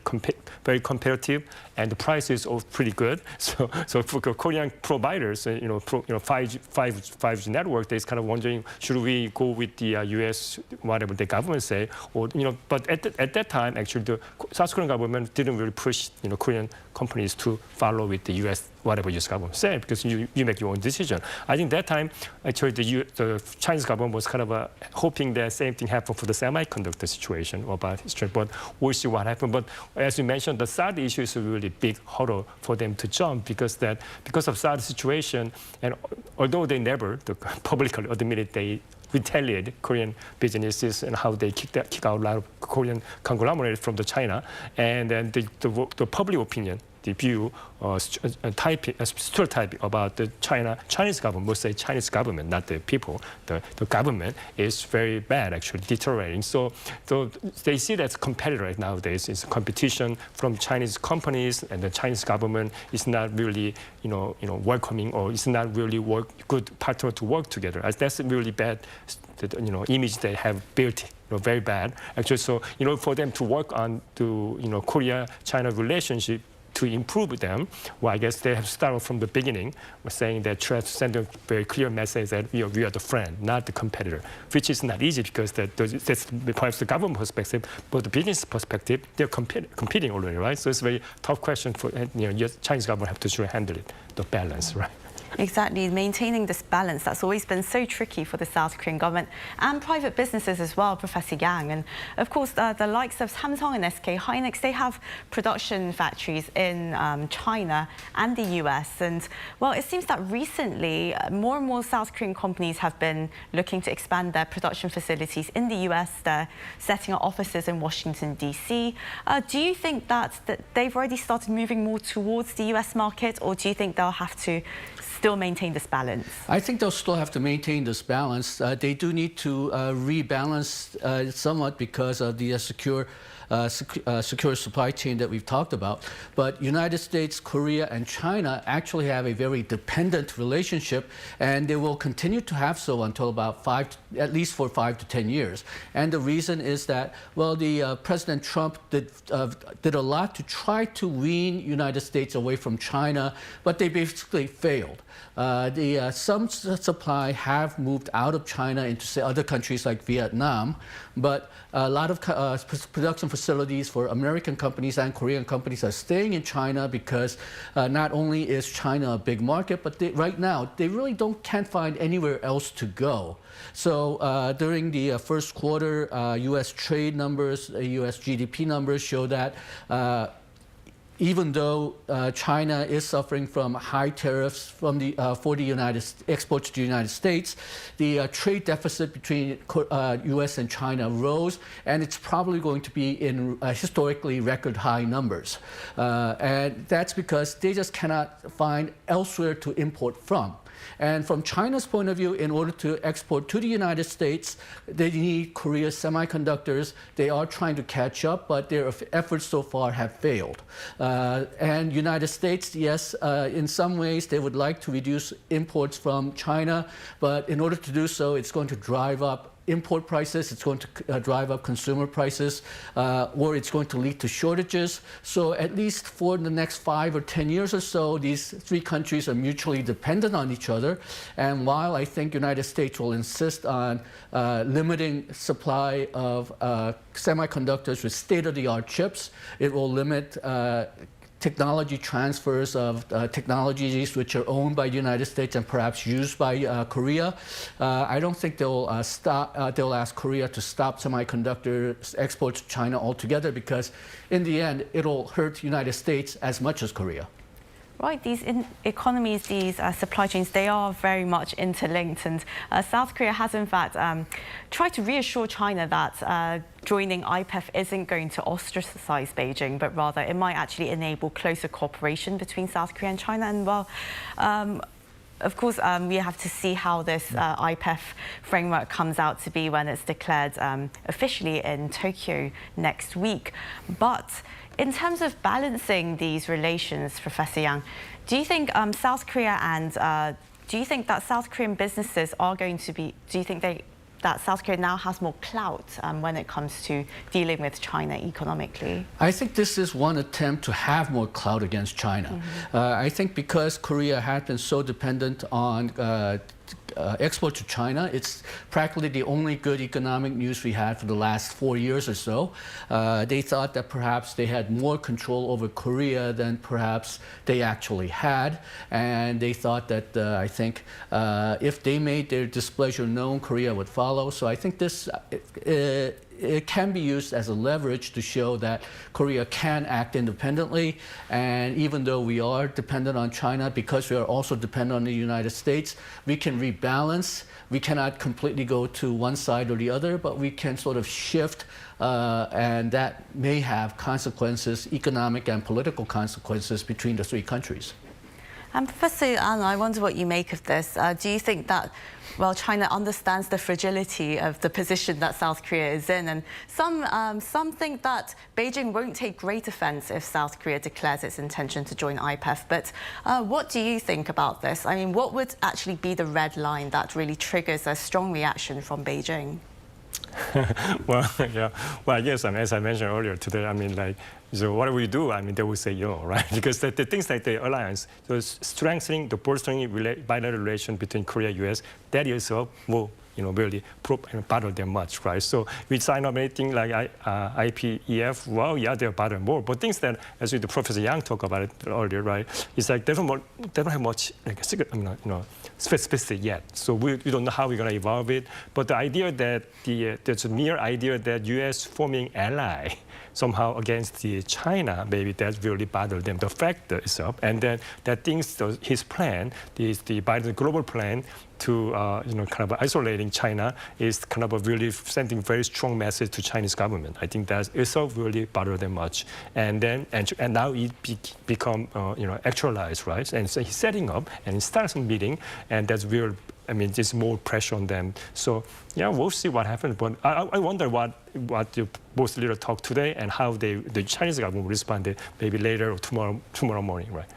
very competitive, and the price is all pretty good. So for Korean providers, 5G network, they're kind of wondering, should we go with the U.S. whatever the government say, or But at that time, actually, the South Korean government didn't really push Korean companies to follow with the U.S. whatever U.S. government said, because you make your own decision. I think that time, actually, the Chinese government was kind of hoping that same thing happened for the semiconductor situation about history, but we'll see what happened. But as you mentioned, the THAAD issue is a really big hurdle for them to jump because of THAAD situation, and although they never publicly admitted they retaliate Korean businesses and how they kick out a lot of Korean conglomerates from China, and then the public opinion the view stereotype about the Chinese government, most say Chinese government, not the people. The government is very bad, actually deteriorating. So they see that as a competitor right nowadays. It's a competition from Chinese companies, and the Chinese government is not really, welcoming, or it's not really good partner to work together. That's a really bad, image they have built. Very bad, actually. So, for them to work on the, Korea-China relationship to improve them, well, I guess they have started from the beginning, saying that try to send a very clear message that we are the friend, not the competitor, which is not easy because that's perhaps the government perspective, but the business perspective, they're competing already, right? So it's a very tough question for, Chinese government have to try to handle it, the balance, right? Exactly, maintaining this balance, that's always been so tricky for the South Korean government and private businesses as well, Professor Yang. And of course, the likes of Samsung and SK Hynix, they have production factories in China and the US. And well, it seems that recently, more and more South Korean companies have been looking to expand their production facilities in the US. They're setting up offices in Washington, DC. Do you think that they've already started moving more towards the US market, or do you think they'll have to still maintain this balance? I think they'll still have to maintain this balance. They do need to rebalance somewhat because of the secure supply chain that we've talked about. But United States, Korea, and China actually have a very dependent relationship, and they will continue to have so until about at least for 5 to 10 years. And the reason is that, well, President Trump did a lot to try to wean United States away from China, but they basically failed. Some supply have moved out of China into, say, other countries like Vietnam, but a lot of production facilities for American companies and Korean companies are staying in China because not only is China a big market, but right now they really can't find anywhere else to go. So during the first quarter, U.S. trade numbers, U.S. GDP numbers show that even though China is suffering from high tariffs for the exports to the United States, the trade deficit between U.S. and China rose, and it's probably going to be in historically record high numbers. And that's because they just cannot find elsewhere to import from. And from China's point of view, in order to export to the United States, they need Korea's semiconductors. They are trying to catch up, but their efforts so far have failed. And United States, yes, in some ways, they would like to reduce imports from China, but in order to do so, it's going to drive up import prices, it's going to drive up consumer prices, or it's going to lead to shortages. So at least for the next 5 or 10 years or so, these three countries are mutually dependent on each other. And while I think United States will insist on limiting supply of semiconductors with state-of-the-art chips, it will limit technology transfers of technologies which are owned by the United States and perhaps used by Korea. I don't think they'll ask Korea to stop semiconductor exports to China altogether, because in the end, it'll hurt the United States as much as Korea. Right, these economies, these supply chains, they are very much interlinked. And South Korea has, in fact, tried to reassure China that joining IPEF isn't going to ostracize Beijing, but rather it might actually enable closer cooperation between South Korea and China. And, well, of course, we have to see how this IPEF framework comes out to be when it's declared officially in Tokyo next week. But in terms of balancing these relations, Professor Yang, do you think South Korea and do you think that South Korean businesses are going to be? Do you think that South Korea now has more clout when it comes to dealing with China economically? I think this is one attempt to have more clout against China. I think because Korea had been so dependent on export to China, it's practically the only good economic news we had for the last 4 years or so. They thought that perhaps they had more control over Korea than perhaps they actually had, and they thought that I think if they made their displeasure known, Korea would follow. So I think this it can be used as a leverage to show that Korea can act independently. And even though we are dependent on China, because we are also dependent on the United States, we can rebalance. We cannot completely go to one side or the other, but we can sort of shift, and that may have consequences, economic and political consequences between the three countries. And Professor Anna, I wonder what you make of this. Do you think that, well, China understands the fragility of the position that South Korea is in, and some think that Beijing won't take great offence if South Korea declares its intention to join IPEF. But what do you think about this? I mean, what would actually be the red line that really triggers a strong reaction from Beijing? Well, yeah. Well, I guess, as I mentioned earlier today, so what do we do? They will say no, right? Because the things like the alliance, so strengthening, the bolstering bilateral relation between Korea and U.S., that itself will, really bother them much, right? So we sign up anything like IPEF, well, yeah, they're bothered more. But things that, as the Professor Yang talked about it earlier, right? It's like they don't have much specificity yet. So we don't know how we're going to evolve it. But the idea that there's a mere idea that U.S. forming ally somehow against China, maybe that really bothered them, the fact itself. And then that his plan, the Biden global plan to kind of isolating China is kind of really sending very strong message to Chinese government. I think that itself really bothered them much. And now it become actualized, right? And so he's setting up and he starts a meeting, and that's real. There's more pressure on them. So, yeah, we'll see what happens. But I wonder what the both leaders talk today and how the Chinese government will respond maybe later or tomorrow morning, right?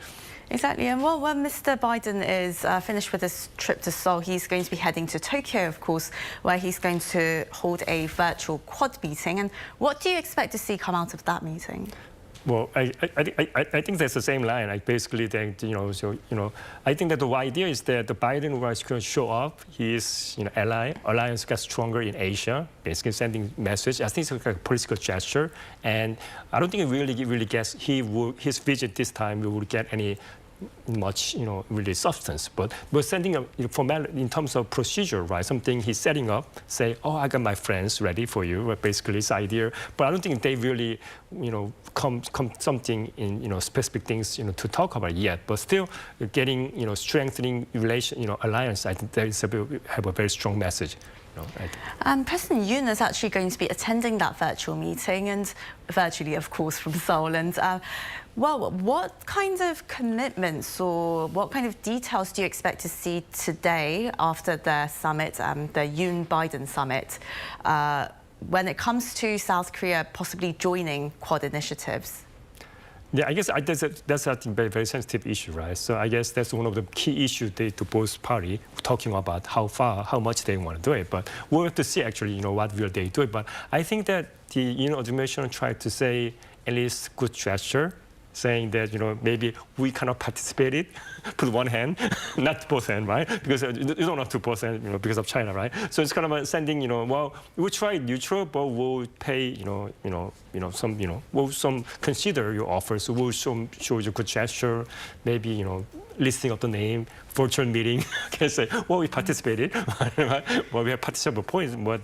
Exactly. And well, when Mr. Biden is finished with his trip to Seoul, he's going to be heading to Tokyo, of course, where he's going to hold a virtual Quad meeting. And what do you expect to see come out of that meeting? Well, I think that's the same line. Basically, I think that the idea is that the Biden was going to show up his alliance got stronger in Asia, basically sending message. I think it's like a political gesture, and I don't think it really gets his visit this time will get any much really substance, but we're sending a formality in terms of procedure, right? Something he's setting up, say, oh, I got my friends ready for you, basically this idea. But I don't think they really come something in specific things to talk about yet. But still getting strengthening alliance, I think they have a very strong message. And President Yoon is actually going to be attending that virtual meeting, and virtually, of course, from Seoul. And well, what kind of commitments or what kind of details do you expect to see today after the summit, the Yoon-Biden summit, when it comes to South Korea possibly joining Quad initiatives? Yeah, I guess that's I think, very, very sensitive issue, right? So I guess that's one of the key issues to both parties talking about how much they want to do it. But we'll have to see actually, what will they do. But I think that the administration tried to say at least good gesture, saying that maybe we cannot participate it, put one hand, not both hands, right? Because you don't have to both hands, because of China, right? So it's kind of sending, well, we'll try neutral, but we'll pay, we'll consider your offer. So we'll show you good gesture, maybe listing of the name, virtual meeting. Can say, well, we participated, right? Well, we have participable points, but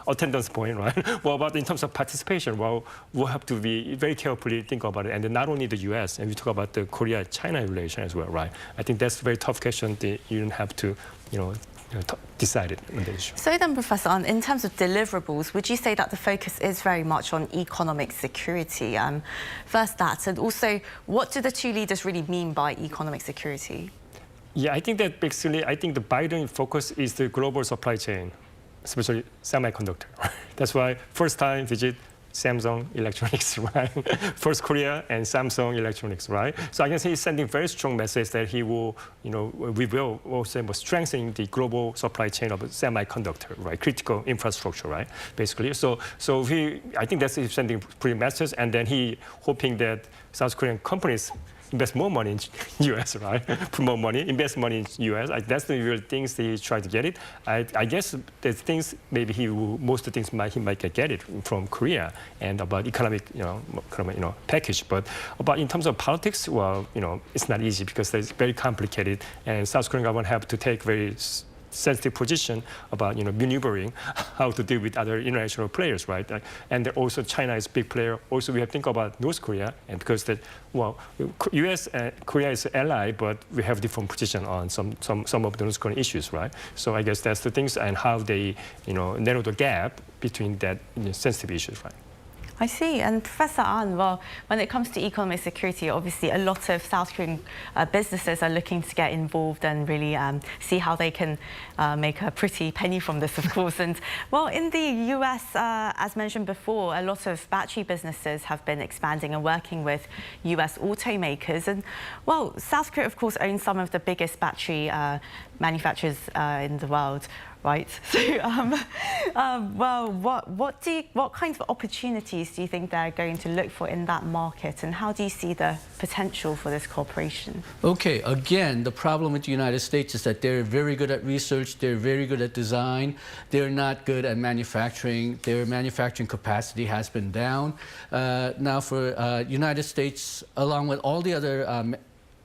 attendance point, right? Well, but in terms of participation, well, we'll have to be very carefully think about it, and then not only the U.S. and we talk about the Korea-China relation as well, right? I think that's a very tough question that you don't have to, decide it on the issue. So then, Professor, in terms of deliverables, would you say that the focus is very much on economic security? First that, and also, what do the two leaders really mean by economic security? Yeah, I think that basically, the Biden focus is the global supply chain, especially semiconductor. That's why first time visit Samsung Electronics, right? First Korea and Samsung Electronics, right? So I guess he's sending very strong message that he will, we will also strengthen the global supply chain of semiconductor, right? Critical infrastructure, right? Basically, so I think that's he's sending pretty message, and then he hoping that South Korean companies invest more money in U.S., right? Put more money, invest money in U.S. That's the real things that he tried to get it. I guess the things maybe most of the things he might get it from Korea and about economic, package. But about in terms of politics, well, it's not easy because it's very complicated, and South Korean government have to take very sensitive position about maneuvering how to deal with other international players, right? And also China is a big player. Also, we have to think about North Korea, and because U.S. and Korea is an ally, but we have different position on some of the North Korean issues, right? So I guess that's the things and how they narrow the gap between that sensitive issues, right? I see. And Professor An, well, when it comes to economic security, obviously a lot of South Korean businesses are looking to get involved and really see how they can make a pretty penny from this, of course. And well, in the US, as mentioned before, a lot of battery businesses have been expanding and working with US automakers. And well, South Korea, of course, owns some of the biggest battery manufacturers in the world. Right. So, well, what kinds of opportunities do you think they're going to look for in that market, and how do you see the potential for this cooperation? Okay, again, the problem with the United States is that they're very good at research, they're very good at design, they're not good at manufacturing. Their manufacturing capacity has been down. Now, for United States, along with all the other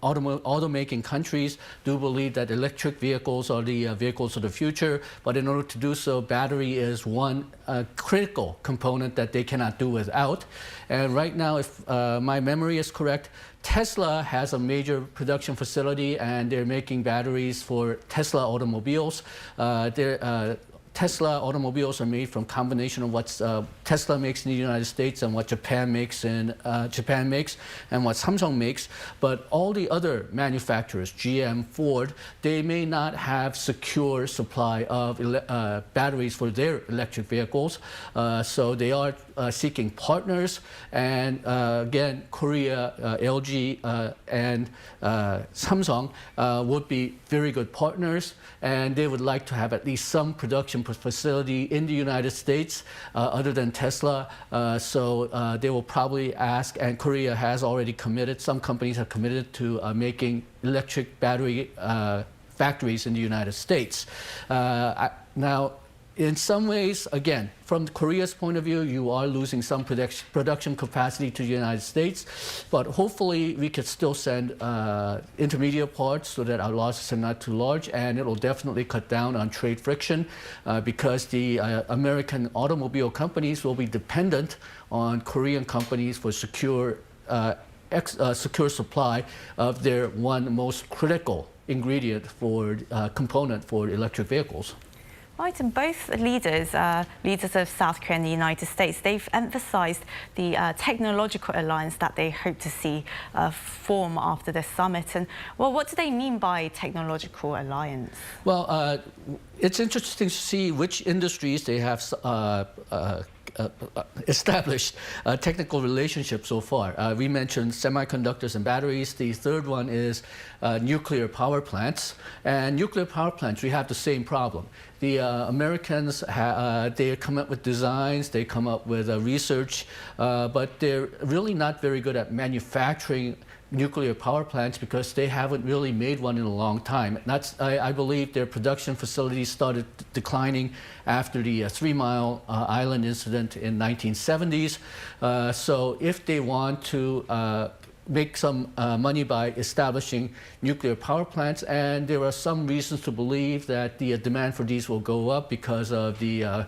automaking countries, do believe that electric vehicles are the vehicles of the future, but in order to do so, battery is one critical component that they cannot do without. And right now, if my memory is correct, Tesla has a major production facility and they're making batteries for Tesla automobiles. Tesla automobiles are made from combination of what Tesla makes in the United States and what Japan makes and what Samsung makes. But all the other manufacturers, GM, Ford, they may not have secure supply of batteries for their electric vehicles. So they are seeking partners. And again, Korea, LG, and Samsung would be very good partners. And they would like to have at least some production facility in the United States other than Tesla. So they will probably ask, and Korea has already committed, some companies have committed to making electric battery factories in the United States. Now, in some ways, again, from Korea's point of view, you are losing some production capacity to the United States, but hopefully we could still send intermediate parts so that our losses are not too large, and it will definitely cut down on trade friction because the American automobile companies will be dependent on Korean companies for secure supply of their one most critical ingredient for component for electric vehicles. Right, and both leaders of South Korea and the United States, they've emphasized the technological alliance that they hope to see form after this summit. And, well, what do they mean by technological alliance? Well, it's interesting to see which industries they have established technical relationships so far. We mentioned semiconductors and batteries. The third one is nuclear power plants. And nuclear power plants, we have the same problem. The Americans, they come up with designs, they come up with research, but they're really not very good at manufacturing nuclear power plants because they haven't really made one in a long time. I believe their production facilities started declining after the 3 Mile Island incident in 1970s. So if they want to make some money by establishing nuclear power plants, and there are some reasons to believe that the demand for these will go up because of the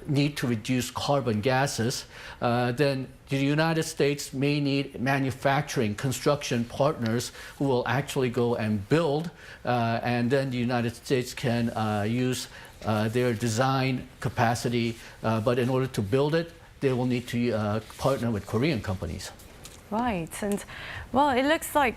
need to reduce carbon gases, then the United States may need manufacturing, construction partners who will actually go and build, and then the United States can use their design capacity, but in order to build it, they will need to partner with Korean companies. Right, and well, it looks like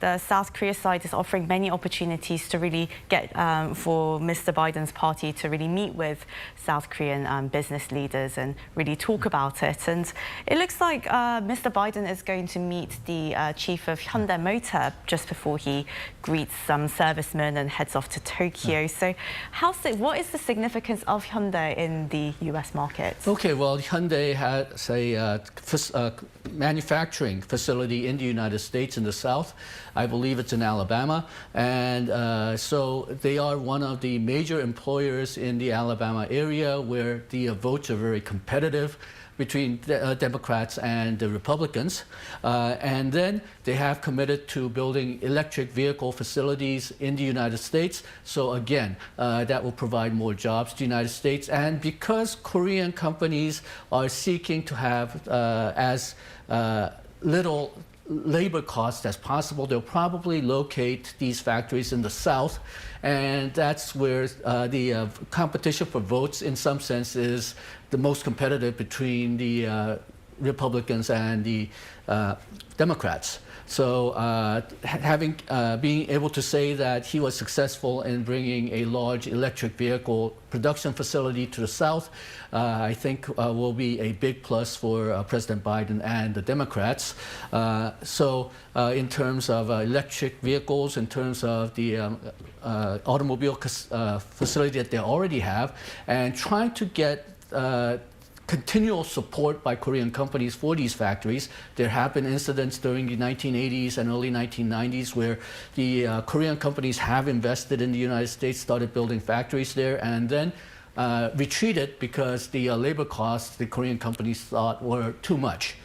the South Korea side is offering many opportunities to really get for Mr. Biden's party to really meet with South Korean business leaders and really talk about it. And it looks like Mr. Biden is going to meet the chief of Hyundai Motor just before he greets some servicemen and heads off to Tokyo. So what is the significance of Hyundai in the US market? Okay, well, Hyundai has a manufacturing facility in the United States in the South. I believe it's in Alabama. And so they are one of the major employers in the Alabama area where the votes are very competitive between the Democrats and the Republicans. And then they have committed to building electric vehicle facilities in the United States. So again, that will provide more jobs to the United States. And because Korean companies are seeking to have as little labor costs as possible, they'll probably locate these factories in the South. And that's where the competition for votes, in some sense, is the most competitive between the Republicans and the Democrats. So being able to say that he was successful in bringing a large electric vehicle production facility to the South, I think will be a big plus for President Biden and the Democrats. So in terms of electric vehicles, in terms of the automobile facility that they already have, and trying to get continual support by Korean companies for these factories. There have been incidents during the 1980s and early 1990s where the Korean companies have invested in the United States, started building factories there, and then retreated because the labor costs the Korean companies thought were too much.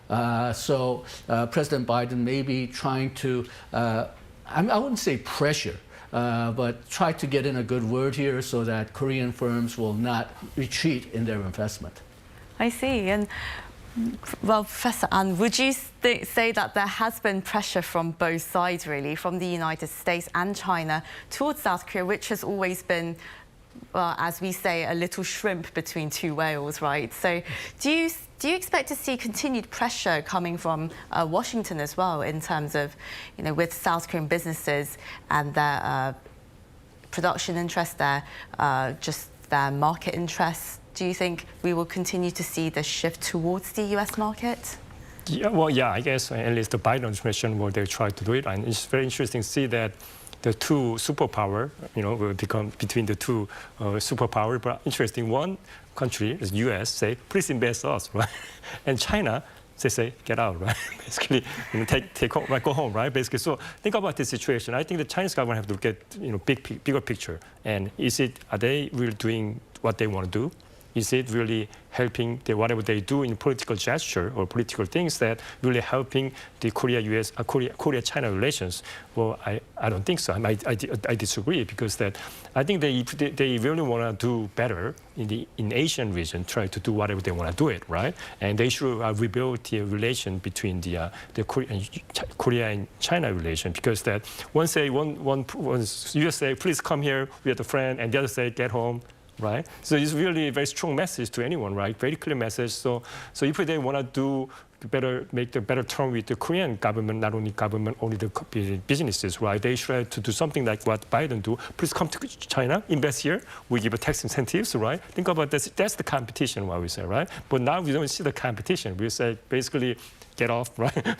So President Biden may be trying to, I wouldn't say pressure, but try to get in a good word here so that Korean firms will not retreat in their investment. I see. And well, Professor An, would you say that there has been pressure from both sides, really, from the United States and China towards South Korea, which has always been, well, as we say, a little shrimp between two whales, right? So do you expect to see continued pressure coming from Washington as well in terms of, you know, with South Korean businesses and their production interests, just their market interests? Do you think we will continue to see the shift towards the U.S. market? Yeah, well, yeah, I guess at least the Biden administration will they try to do it, and it's very interesting to see that the two superpower, you know, will become between the two superpower. But interesting, one country, the U.S., say, please invest us, right? And China, they say, get out, right? Basically, you know, take home, right, go home, right? Basically, so think about this situation. I think the Chinese government have to look at, you know, bigger picture. And are they really doing what they want to do? Is it really helping whatever they do in political gesture or political things that really helping the Korea-China relations? Well, I don't think so. I disagree because I think they really want to do better in Asian region, try to do whatever they want to do it, right? And they should rebuild the relation between the Korea and China relation, because that once US say, please come here, we are the friend, and the other say, get home. Right, so it's really a very strong message to anyone, right? Very clear message. So if they want to do better, make the better term with the Korean government, not only government, only the businesses, right? They should have to do something like what Biden do. Please come to China, invest here. We give a tax incentives, right? Think about this. That's the competition, what we say, right? But now we don't see the competition. We say basically get off, right?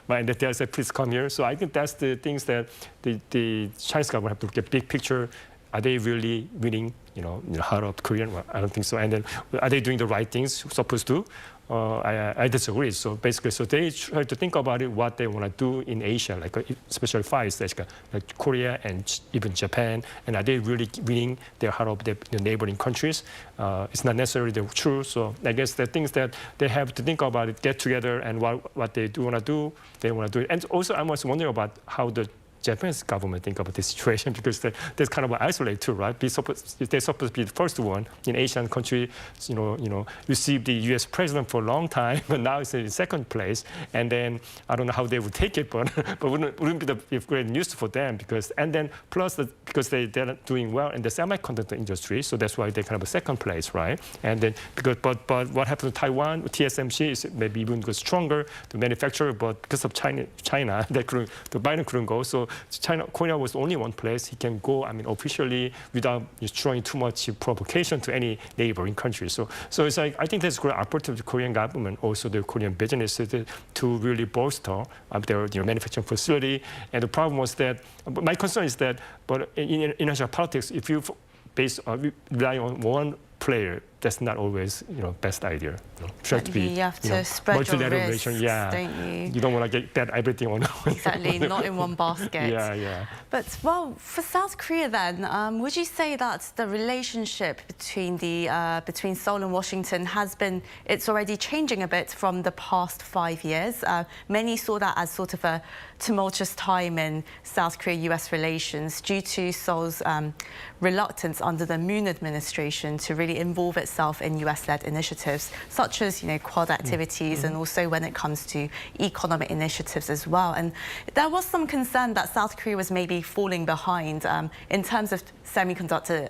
And they say please come here. So I think that's the things that the Chinese government have to get big picture. Are they really winning, you know, heart of Korean? Well, I don't think so. And then, are they doing the right things supposed to? I disagree. So basically, they try to think about it, what they want to do in Asia, like especially Far East, like Korea and even Japan. And are they really winning their heart of the neighboring countries? It's not necessarily true. So I guess the things that they have to think about it, get together, and what they do want to do, they want to do it. And also, I was wondering about how the Japanese government think about this situation, because they're kind of isolated too, right? They're supposed to be the first one in Asian country, you know, receive the U.S. president for a long time, but now it's in second place. And then I don't know how they would take it, but wouldn't be the great news for them, because because they're doing well in the semiconductor industry, so that's why they're kind of a second place, right? And then but what happened to Taiwan? TSMC is maybe even stronger, the manufacturer, but because of China, the Biden couldn't go. So Korea was only one place he can go, I mean, officially without showing too much provocation to any neighboring country. So it's like, I think that's a great opportunity for the Korean government, also the Korean businesses, to really bolster their manufacturing facility. And the problem was that, my concern is that, but in international politics, if you rely on one player that's not always, best idea. Try to be, you have to spread your risks, don't you? You don't want to get everything on. Exactly, not in one basket. Yeah. But, well, for South Korea then, would you say that the relationship between Seoul and Washington it's already changing a bit from the past 5 years? Many saw that as sort of a tumultuous time in South Korea-US relations due to Seoul's reluctance under the Moon administration to really involve itself in US-led initiatives, such as Quad activities and also when it comes to economic initiatives as well. And there was some concern that South Korea was maybe falling behind in terms of semiconductor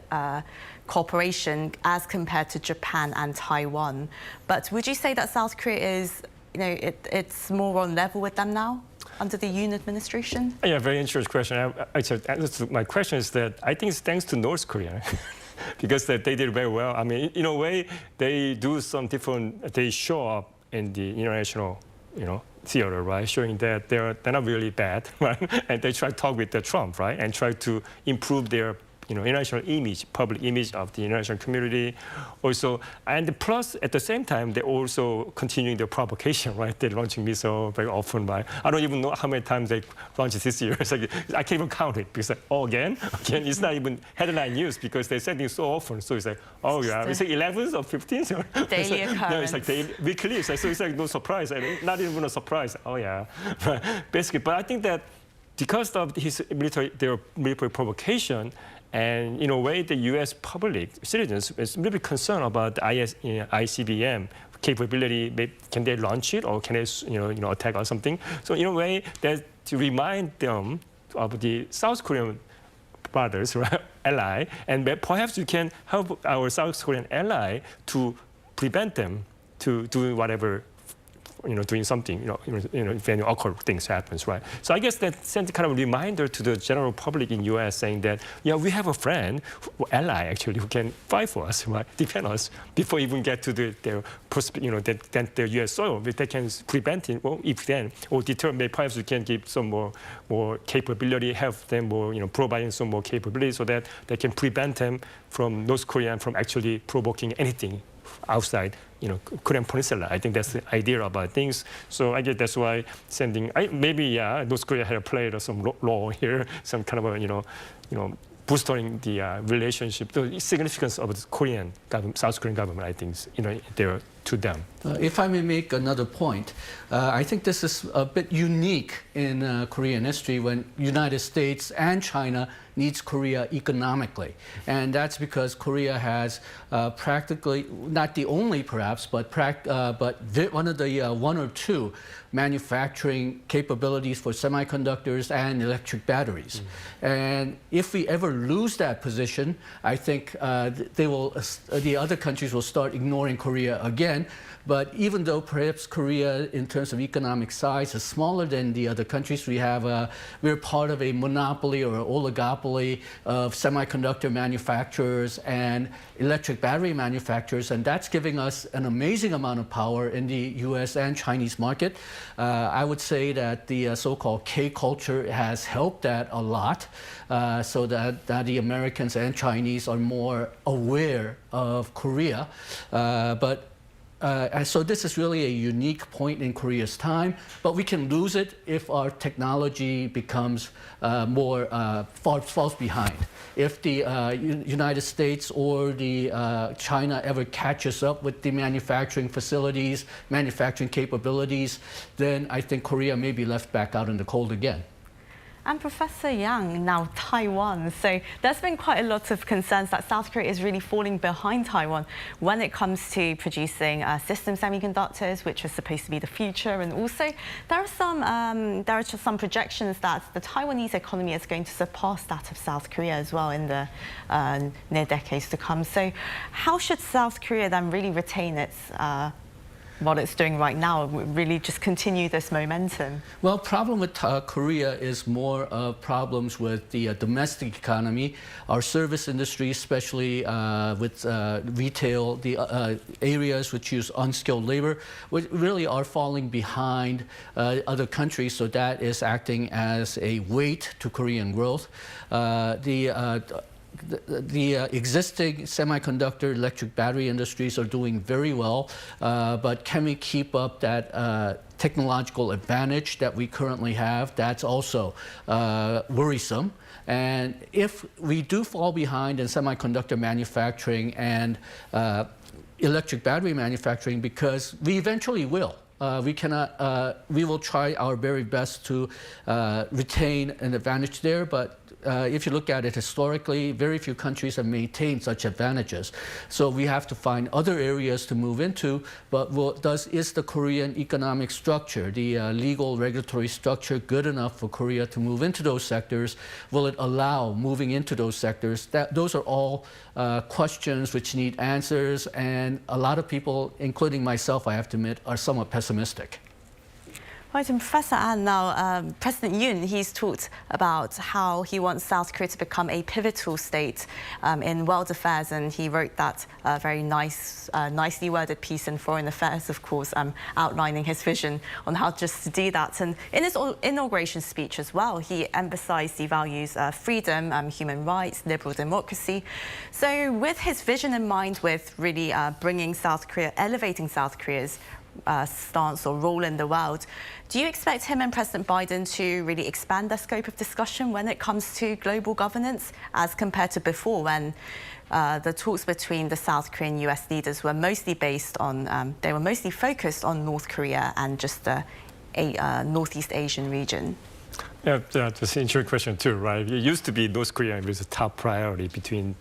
cooperation as compared to Japan and Taiwan. But would you say that South Korea is, it's more on level with them now under the Yoon administration? Yeah, very interesting question. My question is that I think it's thanks to North Korea. Because they did very well. I mean, in a way, they do some different, they show up in the international, theater, right? Showing that they're not really bad, right? And they try to talk with Trump, right? And try to improve their international image, public image of the international community. Also, and plus, at the same time, they're also continuing their provocation, right? They're launching missiles very often, right? I don't even know how many times they launched this year. It's like, I can't even count it because, again, it's not even headline news because they're sending so often. So it's like, oh yeah, it's like 11th or 15th? Daily occurrence. No, it's like weekly. So it's like no surprise, not even a surprise. Oh yeah, basically. But I think that because of their military provocation, and in a way, the U.S. public citizens is really concerned about the ICBM capability. Can they launch it, or can they, attack or something? So in a way, that to remind them of the South Korean brothers, right, ally, and perhaps you can help our South Korean ally to prevent them to do whatever. Doing something, if any awkward things happens, right? So I guess that sent kind of a reminder to the general public in U.S. saying that, we have a friend, ally actually, who can fight for us, right? Defend us before even get to their U.S. soil. If they can prevent it, or deter, maybe perhaps we can give some more capability, help them more, providing some more capability so that they can prevent them from North Korea from actually provoking anything outside, Korean Peninsula. I think that's the idea about things. So I guess that's why maybe North Korea had played some role here, some kind of boosting the relationship, the significance of the Korean government, South Korean government. I think there to them. If I may make another point, I think this is a bit unique in Korean history when United States and China needs Korea economically. And that's because Korea has practically, not the only perhaps, but one of the one or two manufacturing capabilities for semiconductors and electric batteries. And if we ever lose that position, I think the other countries will start ignoring Korea again. But even though perhaps Korea, in terms of economic size, is smaller than the other countries, we're part of a monopoly or an oligopoly of semiconductor manufacturers and electric battery manufacturers, and that's giving us an amazing amount of power in the U.S. and Chinese market. I would say that the so-called K-culture has helped that a lot, so that the Americans and Chinese are more aware of Korea. So this is really a unique point in Korea's time, but we can lose it if our technology becomes falls behind. If the United States or the China ever catches up with the manufacturing facilities, manufacturing capabilities, then I think Korea may be left back out in the cold again. And Professor Yang, now Taiwan. So there's been quite a lot of concerns that South Korea is really falling behind Taiwan when it comes to producing system semiconductors, which are supposed to be the future. And also, there are just some projections that the Taiwanese economy is going to surpass that of South Korea as well in the near decades to come. So how should South Korea then really retain its what it's doing right now, really just continue this momentum? Well, problem with Korea is more of problems with the domestic economy. Our service industry, especially with retail, the areas which use unskilled labor, really are falling behind other countries, so that is acting as a weight to Korean growth. the existing semiconductor electric battery industries are doing very well, but can we keep up that technological advantage that we currently have? That's also worrisome. And if we do fall behind in semiconductor manufacturing and electric battery manufacturing, because we eventually will. We will try our very best to retain an advantage there, but if you look at it historically, very few countries have maintained such advantages. So we have to find other areas to move into, but is the Korean economic structure, the legal regulatory structure, good enough for Korea to move into those sectors? Will it allow moving into those sectors? Those are all questions which need answers, and a lot of people, including myself, I have to admit, are somewhat pessimistic. Right, and Professor An, now President Yoon, he's talked about how he wants South Korea to become a pivotal state in world affairs, and he wrote that very nicely worded piece in Foreign Affairs, of course, outlining his vision on how just to do that. And in his inauguration speech as well, he emphasized the values freedom, human rights, liberal democracy. So with his vision in mind, with really elevating South Korea's stance or role in the world, do you expect him and President Biden to really expand their scope of discussion when it comes to global governance as compared to before, when the talks between the South Korean US leaders were mostly focused on North Korea and just the Northeast Asian region? Yeah, that's an interesting question too, right? It used to be North Korea was a top priority between,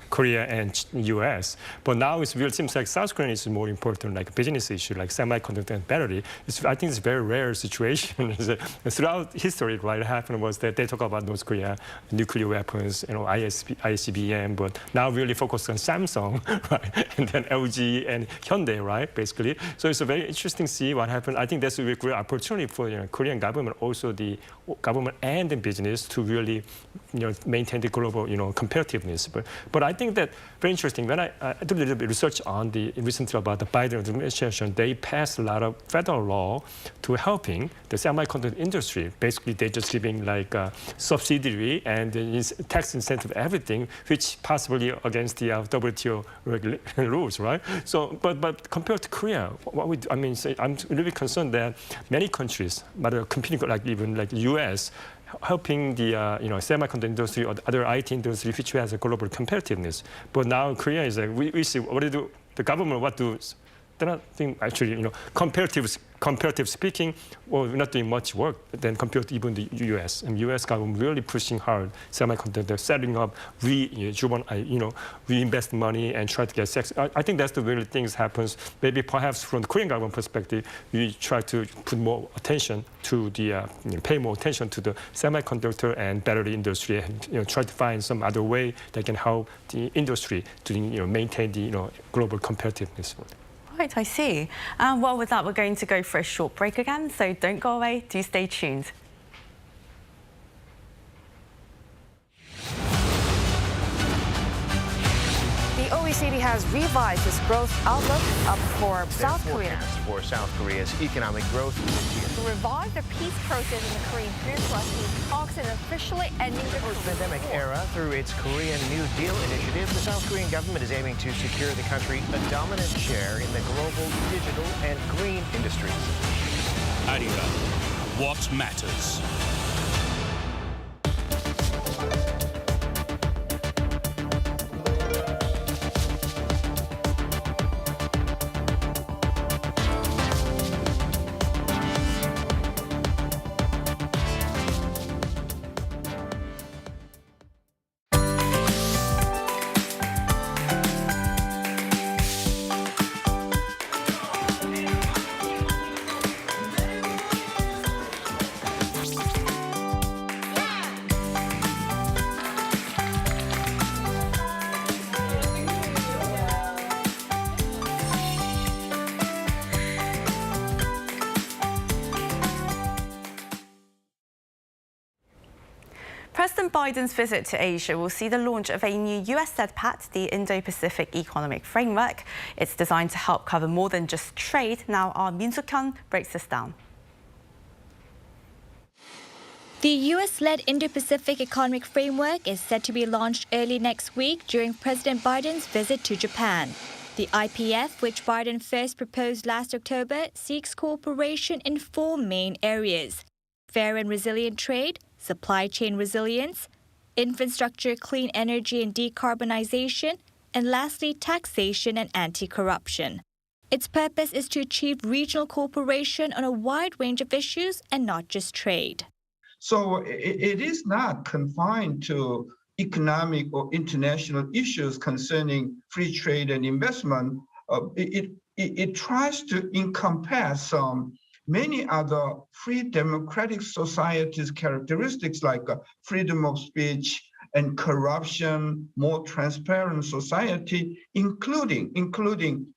Korea and US, but now it seems like South Korea is more important, like business issue, like semiconductor and battery. I think it's a very rare situation. Throughout history, right, what happened was that they talk about North Korea, nuclear weapons, ICBM, but now really focused on Samsung, right, and then LG and Hyundai, right, basically. So it's a very interesting to see what happened. I think that's a great opportunity for Korean government, also the government and the business, to really, maintain the global, competitiveness. But I think that very interesting. When I did a little bit of research on recently about the Biden administration, they passed a lot of federal law to helping the semiconductor industry. Basically, they're just giving like a subsidiary and tax incentive, everything, which possibly against the WTO rules, right? So, but compared to Korea, I'm really concerned that many countries, but competing even like the U.S., helping the semiconductor industry or other IT industry, which has a global competitiveness. But now Korea is like, we see what do the government, what do, they're not doing actually, comparative speaking, well, we're not doing much work than compared to even the U.S. And U.S. government really pushing hard semiconductor, setting up, reinvest money and try to get sex. I think that's the really things happens. Maybe perhaps from the Korean government perspective, we try to put more attention to the, pay more attention to the semiconductor and battery industry, and try to find some other way that can help the industry to maintain the global competitiveness. Right, I see. Well, with that, we're going to go for a short break again, so don't go away, do stay tuned. The OECD has revised its growth outlook up for South Korea. For South Korea's economic growth this year. To revive the peace process in the Korean Peninsula, it talks in officially ending the post-pandemic era. Through its Korean New Deal initiative, the South Korean government is aiming to secure the country a dominant share in the global digital and green industries. Arirang, what matters? President Biden's visit to Asia will see the launch of a new US-led pact, the Indo-Pacific Economic Framework. It's designed to help cover more than just trade. Now, our Min Suk-hyun breaks this down. The US-led Indo-Pacific Economic Framework is set to be launched early next week during President Biden's visit to Japan. The IPF, which Biden first proposed last October, seeks cooperation in 4 main areas: fair and resilient trade, supply chain resilience, infrastructure, clean energy and decarbonization, and lastly, taxation and anti-corruption. Its purpose is to achieve regional cooperation on a wide range of issues and not just trade. So it is not confined to economic or international issues concerning free trade and investment. It tries to encompass many other free democratic societies' characteristics like freedom of speech and corruption, more transparent society, including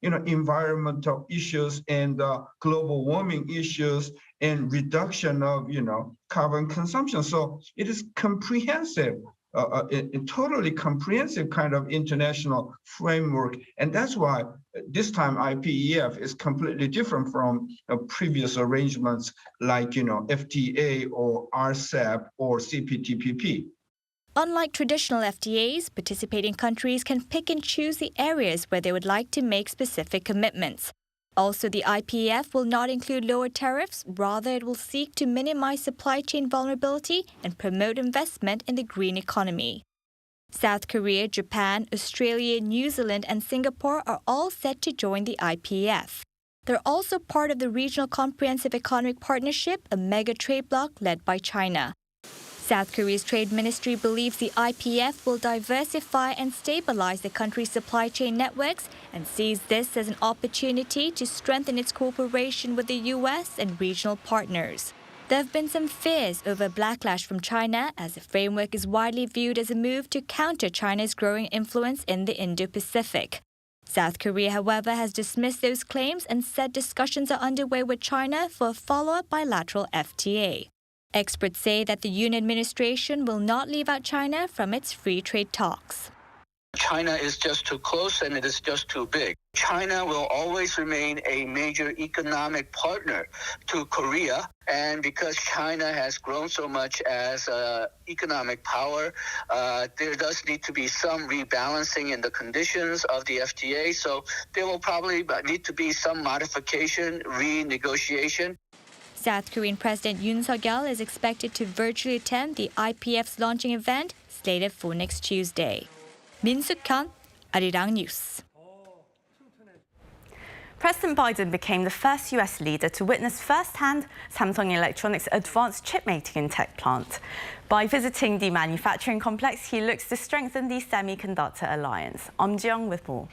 environmental issues and global warming issues and reduction of carbon consumption. So it is comprehensive. A totally comprehensive kind of international framework. And that's why this time IPEF is completely different from previous arrangements like, FTA or RCEP or CPTPP. Unlike traditional FTAs, participating countries can pick and choose the areas where they would like to make specific commitments. Also, the IPEF will not include lower tariffs. Rather, it will seek to minimize supply chain vulnerability and promote investment in the green economy. South Korea, Japan, Australia, New Zealand, and Singapore are all set to join the IPEF. They're also part of the Regional Comprehensive Economic Partnership, a mega trade bloc led by China. South Korea's Trade Ministry believes the IPF will diversify and stabilize the country's supply chain networks and sees this as an opportunity to strengthen its cooperation with the U.S. and regional partners. There have been some fears over backlash from China, as the framework is widely viewed as a move to counter China's growing influence in the Indo-Pacific. South Korea, however, has dismissed those claims and said discussions are underway with China for a follow-up bilateral FTA. Experts say that the Yoon administration will not leave out China from its free trade talks. China is just too close and it is just too big. China will always remain a major economic partner to Korea. And because China has grown so much as an economic power, there does need to be some rebalancing in the conditions of the FTA. So there will probably need to be some modification, renegotiation. South Korean President Yoon Suk-yeol is expected to virtually attend the IPF's launching event slated for next Tuesday. Min Suk-hyun, Arirang News. President Biden became the first US leader to witness firsthand Samsung Electronics' advanced chip-making and tech plant. By visiting the manufacturing complex, he looks to strengthen the semiconductor alliance. Ji-young with more.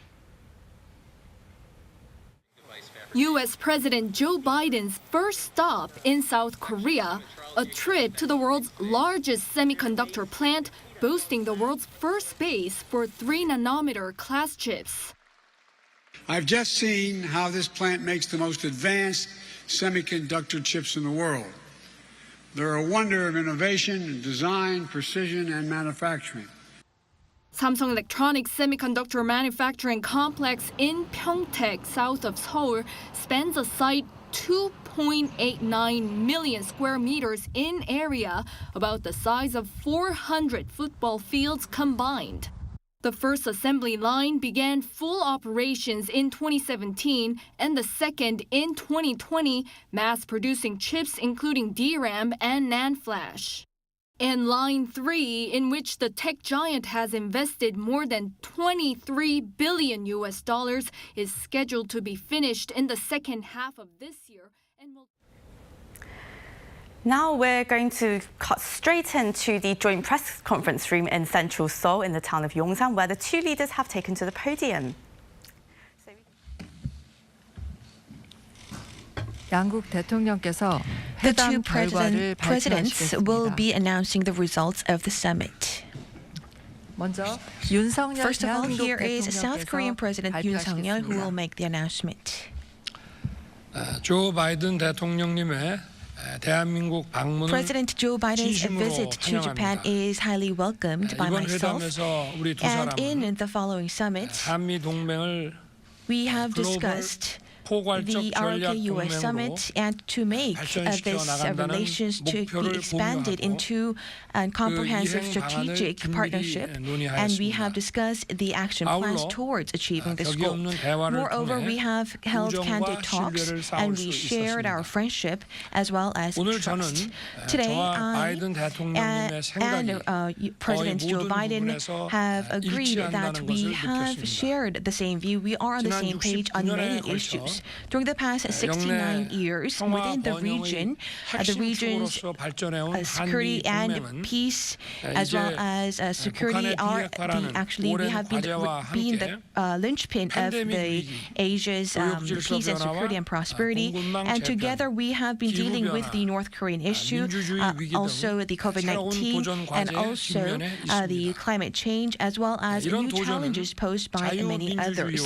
U.S. President Joe Biden's first stop in South Korea, a trip to the world's largest semiconductor plant, boasting the world's first base for 3nm class chips. I've just seen how this plant makes the most advanced semiconductor chips in the world. They're a wonder of innovation, design, precision, and manufacturing. Samsung Electronics semiconductor manufacturing complex in Pyeongtaek, south of Seoul, spans a site 2.89 million square meters in area, about the size of 400 football fields combined. The first assembly line began full operations in 2017 and the second in 2020, mass-producing chips including DRAM and NAND flash. And Line 3, in which the tech giant has invested more than $23 billion, is scheduled to be finished in the second half of this year. Now we're going to cut straight into the joint press conference room in central Seoul in the town of Yongsan, where the two leaders have taken to the podium. The two presidents will be announcing the results of the summit. First of all, here is South Korean President Yoon Suk-yeol who will make the announcement. 조 바이든 대통령님의 대한민국 방문을 President Joe Biden's visit to Japan is highly welcomed by 이번 myself. 회담에서 우리 두 And 사람은 in the following summit, 한미 동맹을 we have discussed 포괄적 전략 ROK-US 동맹으로 summit and to make this relations to be expanded into a comprehensive strategic partnership, and we have discussed the action plans towards achieving this goal. Moreover, we have held candid talks and we shared our friendship as well as trust. Today, I and President Joe Biden have agreed that we have shared the same view. We are on the same page on many issues. During the past 69 years, within the region's security and peace, as well as security, we have been the linchpin of the Asia's peace and security and prosperity. And together we have been dealing with the North Korean issue, also the COVID-19, and also the climate change, as well as new challenges posed by many others.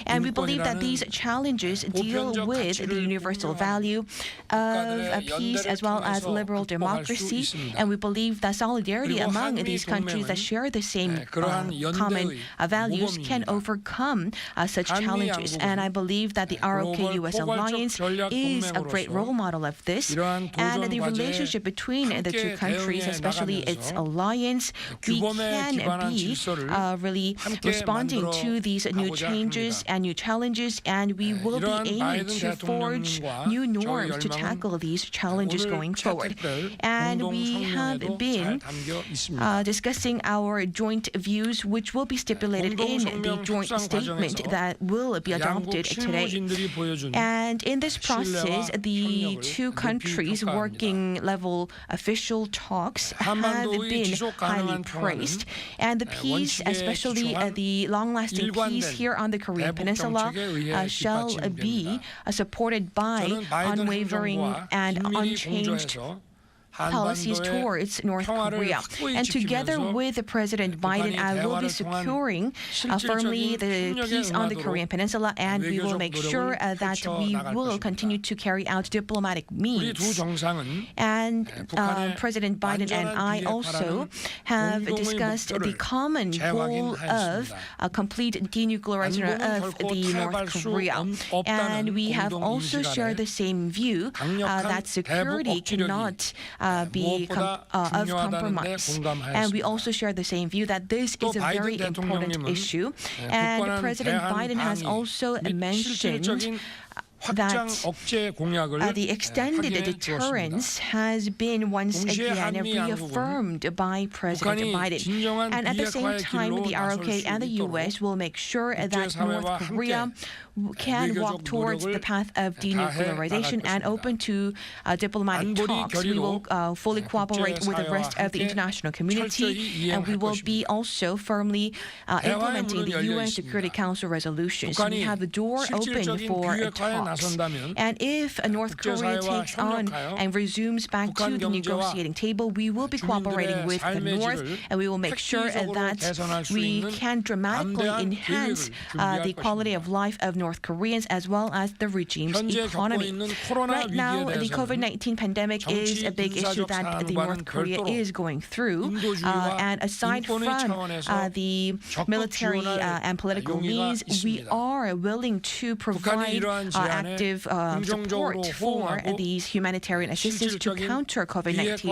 And we believe that these challenges deal with the universal value of peace as well as liberal democracy. And we believe that solidarity among these countries that share the same common values can overcome such challenges. And I believe that the ROK-US alliance is a great role model of this. And the relationship between the two countries, especially its alliance, we can be really responding to these new changes and new challenges, and we will be aiming to forge new norms to tackle these challenges going forward. And we have been discussing our joint views, which will be stipulated in the joint statement that will be adopted today. And in this process, the two countries' working level official talks have been highly praised. And the peace, especially the long-lasting peace here on the Korean Peninsula, shall be supported by unwavering and unchanged policies towards North Korea. And together with President Biden, I will be securing firmly the peace on the Korean Peninsula, and we will make sure that we will continue to carry out diplomatic means. And President Biden and I also have discussed the common goal of a complete denuclearization of the North Korea. And we have also shared the same view that security cannot be of compromise. And we also share the same view that this is a very important issue. And President Biden has also mentioned that the extended deterrence has been once again reaffirmed by President Biden. And at the same time, the ROK and the U.S. will make sure that North Korea can walk towards the path of denuclearization and open to diplomatic talks. We will fully cooperate with the rest of the international community, and we will be also firmly implementing the UN Security Council resolutions. We have the door open for talks. And if North Korea takes on and resumes back to the negotiating table, we will be cooperating with the North, and we will make sure that we can dramatically enhance the quality of life of North Koreans as well as the regime's economy. Right now, the COVID-19 pandemic is a big issue that the North Korea is going through. And aside from the military and political means, we are willing to provide active support for these humanitarian assistance to counter COVID-19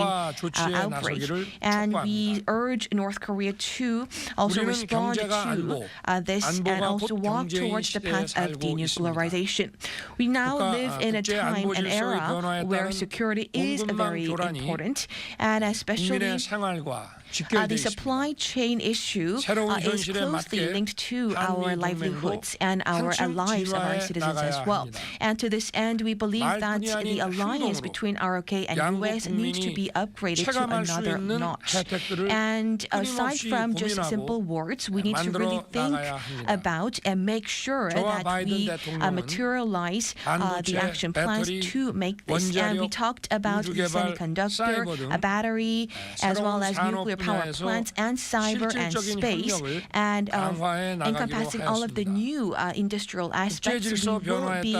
outbreak. And we urge North Korea to also respond to this and also walk towards the path of denuclearization. We now live in a time and era where security is very important, and especially the supply chain issue is closely linked to our livelihoods and our lives of our citizens as well. And to this end, we believe that the alliance between ROK and US needs to be upgraded to another notch. And aside from just simple words, we need to really think about and make sure that we materialize the action plans to make this. And we talked about the semiconductor, a battery, as well as nuclear power plants and cyber and space, and encompassing all of the new industrial aspects. We will be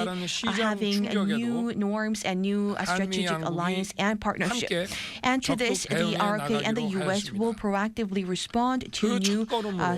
having new norms and new strategic alliance and partnership. And to this, the ROK and the US will proactively respond to new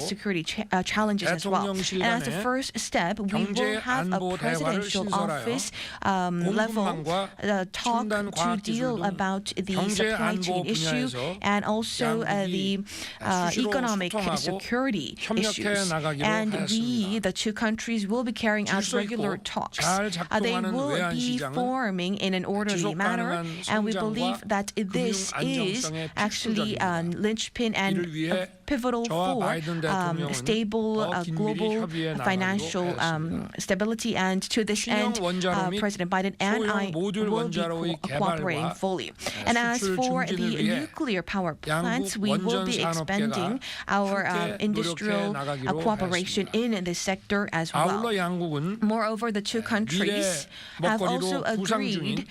security challenges as well. And as a first step, we 경제 will have a 안보 대화를 presidential 신설하여 office level 공급망과 talk 첨단 to 과학 deal 기술 등 about the 경제 supply 안보 chain issue 분야에서 and also the 수시로 economic 소통하고 security 협력해 issues. 나가기로 And we, 하였습니다. the two countries, will be carrying out 질서 regular 있고 talks. 잘 They 작동하는 will 외환 be 시장은 forming in an orderly 지속 manner, 가능한 and we believe 성장과 that this 금융 is 안정성의 actually a 필수적입니다. linchpin and 이를 위해 pivotal 저와 for 바이든 대통령은 stable 더 긴밀히 global 협의해 나가기로 financial 하였습니다. stability. And to this end, 신형 원자로 및 President Biden and I 소형 모듈 will be 원자로의 cooperating 개발과 fully. And as 수출 for 증진을 the 위해 nuclear power plants, we 양국 will be expanding our 함께 industrial 노력해 나가기로 cooperation in this sector as well. 아울러 양국은 Moreover, the two countries have also 먹거리로 부상 agreed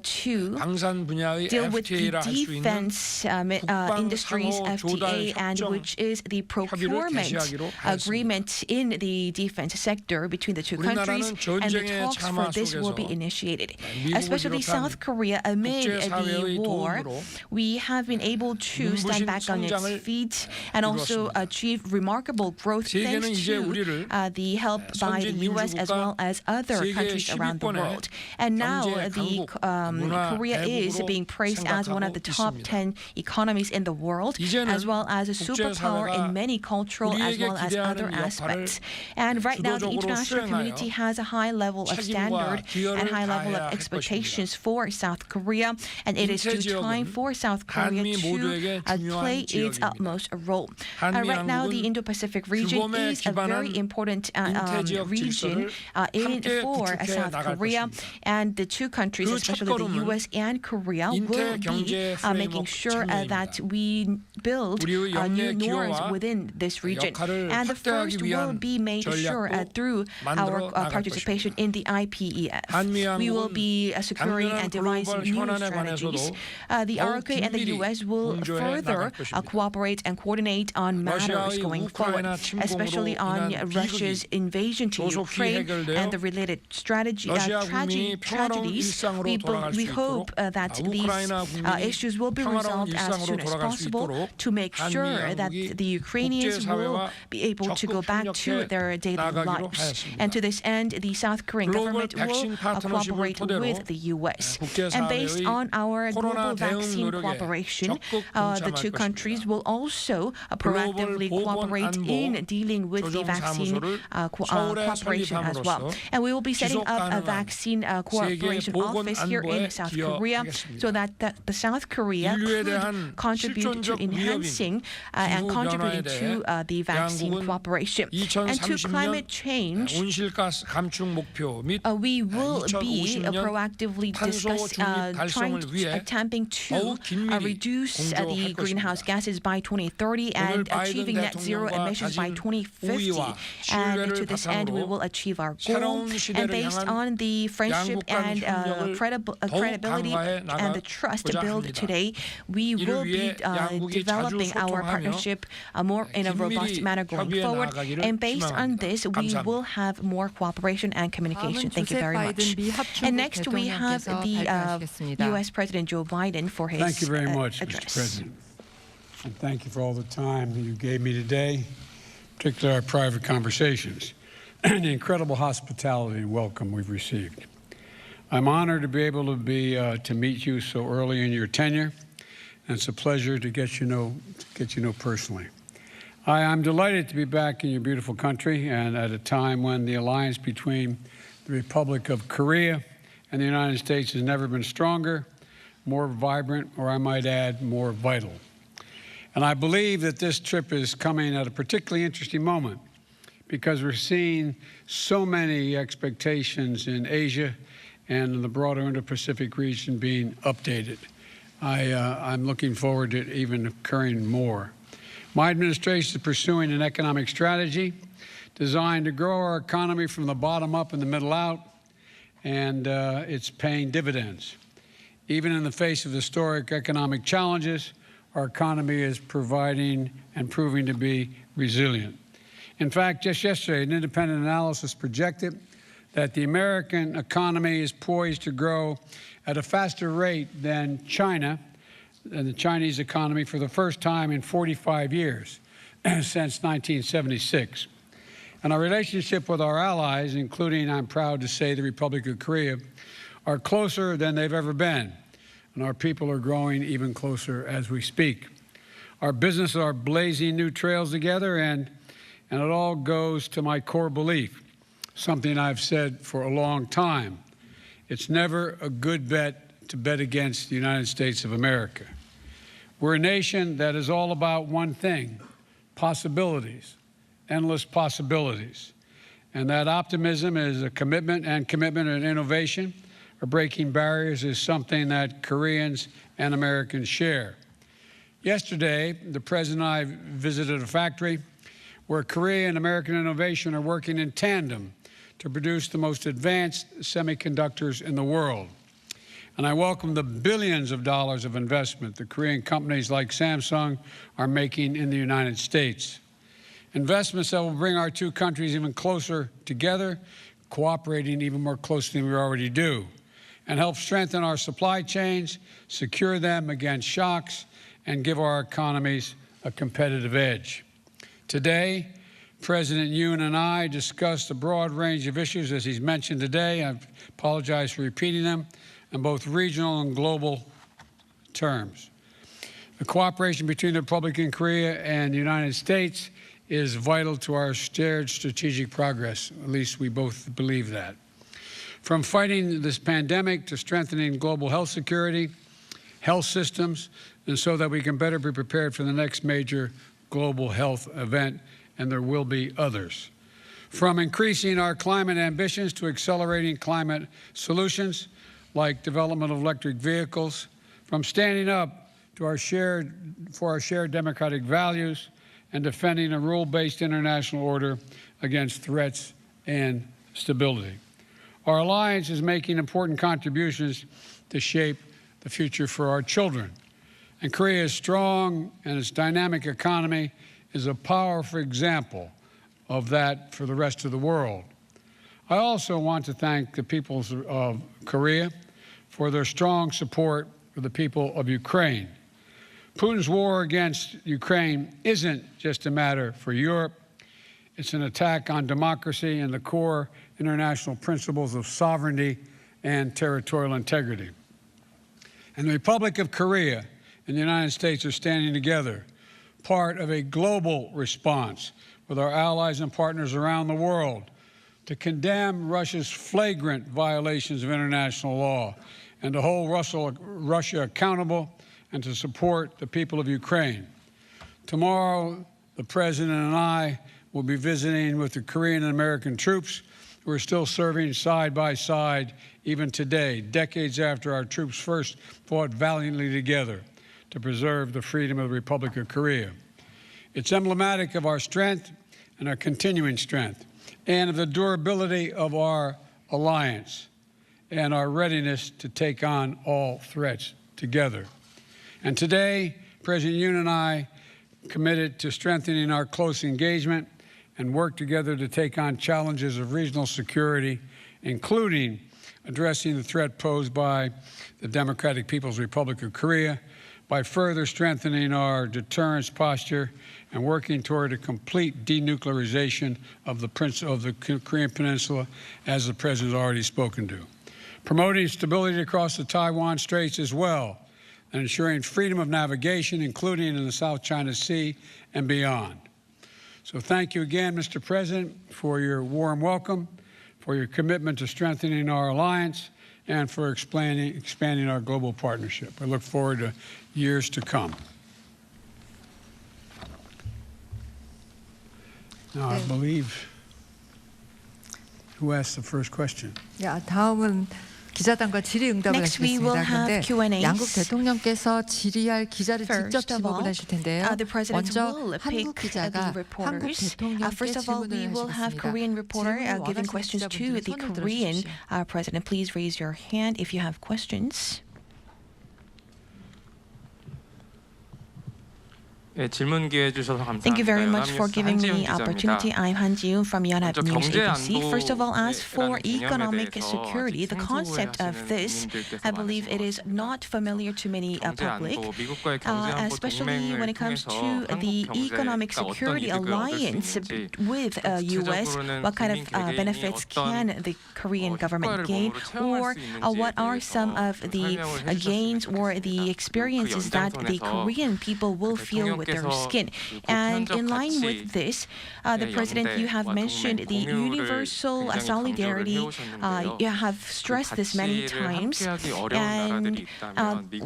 to 방산 분야의 deal with the FTA라 할 수 있는 defense industries 국방 상호 FTA, 조달 and 협정 which is the procurement 개시하기로 agreement in the defense sector between the two countries, and the talks for this will be initiated. Especially South Korea, amid the war, we have been able to stand back on its feet and also achieve remarkable growth thanks to the help by the U.S. as well as other countries around the world. And now the Korea is being praised as one of the top 10 economies in the world, as well as a superpower in many cultural as well as other aspects. And right now, the international community has a high level of standard and high level of expectations for South Korea, and it is due time for South Korea to play its utmost role. Right now, the Indo-Pacific region is a very important region for South Korea, and the two countries, especially the U.S. and Korea, will be making sure that we build new norms within this region. And the first will be made sure through our participation in the IPEF. We will be securing and devising new strategies. The ROK and the U.S. will further cooperate and coordinate on matters going forward, especially on Russia's invasion to Ukraine and the related tragedies. We hope that these issues will be resolved as soon as possible to make sure that the Ukrainians will be able to go back to their daily lives. And to this end, the South Korean government will cooperate with the U.S. And based on our global vaccine cooperation, the two countries will also proactively cooperate in dealing with the vaccine cooperation as well. And we will be setting up a vaccine cooperation office here in South Korea so that the South Korea could contribute to enhancing and contributing to the vaccine cooperation. And to climate change, we will be proactively attempting to reduce the greenhouse gases by 2030 and achieving net zero emissions by 2050. And to this end, we will achieve our goal. And based on the friendship and credibility and the trust built today, we will be developing our partnership more in a robust manner going forward. And based on this, we will have more cooperation and communication. Thank you very much. And next, we have the U.S. President Joe Biden for his Thank you very much, address. Mr. President. And thank you for all the time you gave me today, particularly our private conversations, and the incredible hospitality and welcome we've received. I'm honored to be able to meet you so early in your tenure, and it's a pleasure to get you know personally. I'm delighted to be back in your beautiful country, and at a time when the alliance between the Republic of Korea and the United States has never been stronger, more vibrant, or I might add, more vital. And I believe that this trip is coming at a particularly interesting moment because we're seeing so many expectations in Asia and in the broader Indo-Pacific region being updated. I'm looking forward to it even occurring more. My administration is pursuing an economic strategy designed to grow our economy from the bottom up and the middle out, and it's paying dividends. Even in the face of historic economic challenges, our economy is providing and proving to be resilient. In fact, just yesterday, an independent analysis projected that the American economy is poised to grow at a faster rate than China, and the Chinese economy, for the first time in 45 years, since 1976. And our relationship with our allies, including, I'm proud to say, the Republic of Korea, are closer than they've ever been. And our people are growing even closer as we speak. Our businesses are blazing new trails together, and it all goes to my core belief, something I've said for a long time. It's never a good bet to bet against the United States of America. We're a nation that is all about one thing, possibilities, endless possibilities. And that optimism is a commitment and innovation, or breaking barriers, is something that Koreans and Americans share. Yesterday, the President and I visited a factory where Korea and American innovation are working in tandem to produce the most advanced semiconductors in the world. And I welcome the billions of dollars of investment that Korean companies like Samsung are making in the United States. Investments that will bring our two countries even closer together, cooperating even more closely than we already do, and help strengthen our supply chains, secure them against shocks, and give our economies a competitive edge. Today, President Yoon and I discussed a broad range of issues, as he's mentioned today. I apologize for repeating them, in both regional and global terms. The cooperation between the Republic of Korea and the United States is vital to our shared strategic progress. At least we both believe that. From fighting this pandemic to strengthening global health security, health systems, and so that we can better be prepared for the next major global health event, and there will be others. From increasing our climate ambitions to accelerating climate solutions like development of electric vehicles, from standing up to our shared democratic values and defending a rule-based international order against threats and stability. Our alliance is making important contributions to shape the future for our children. And Korea's strong and its dynamic economy is a powerful example of that for the rest of the world. I also want to thank the peoples of Korea for their strong support for the people of Ukraine. Putin's war against Ukraine isn't just a matter for Europe. It's an attack on democracy and the core international principles of sovereignty and territorial integrity. And the Republic of Korea and the United States are standing together, part of a global response with our allies and partners around the world to condemn Russia's flagrant violations of international law and to hold Russia accountable and to support the people of Ukraine. Tomorrow, the President and I will be visiting with the Korean and American troops who are still serving side by side even today, decades after our troops first fought valiantly together to preserve the freedom of the Republic of Korea. It's emblematic of our strength and our continuing strength, and of the durability of our alliance and our readiness to take on all threats together. And today, President Yoon and I committed to strengthening our close engagement and work together to take on challenges of regional security, including addressing the threat posed by the Democratic People's Republic of Korea, by further strengthening our deterrence posture and working toward a complete denuclearization of the Korean Peninsula, as the President has already spoken to. Promoting stability across the Taiwan Straits as well, and ensuring freedom of navigation, including in the South China Sea and beyond. So thank you again, Mr. President, for your warm welcome, for your commitment to strengthening our alliance, and for expanding our global partnership. I look forward to years to come. Now, I believe, who asked the first question? 다음은 기자단과 질의응답을 하시겠습니다. 그런데 양국 대통령께서 질의할 기자를 직접 지목을 하실 텐데요. 먼저 한국 기자가 한국 대통령께 질문을 하시겠습니다. giving questions to the Korean president. Please raise your hand if you have questions. Thank you very much for giving me the opportunity. I'm Han Ji-yoon from Yonhap News ABC. First of all, as for economic security, the concept of this, I believe it is not familiar to many public, especially when it comes to the economic security alliance with U.S. What kind of benefits can the Korean government gain, or what are some of the gains or the experiences that the Korean people will feel with their skin. And in line with this, the President, you have mentioned the universal solidarity. You have stressed this many times. And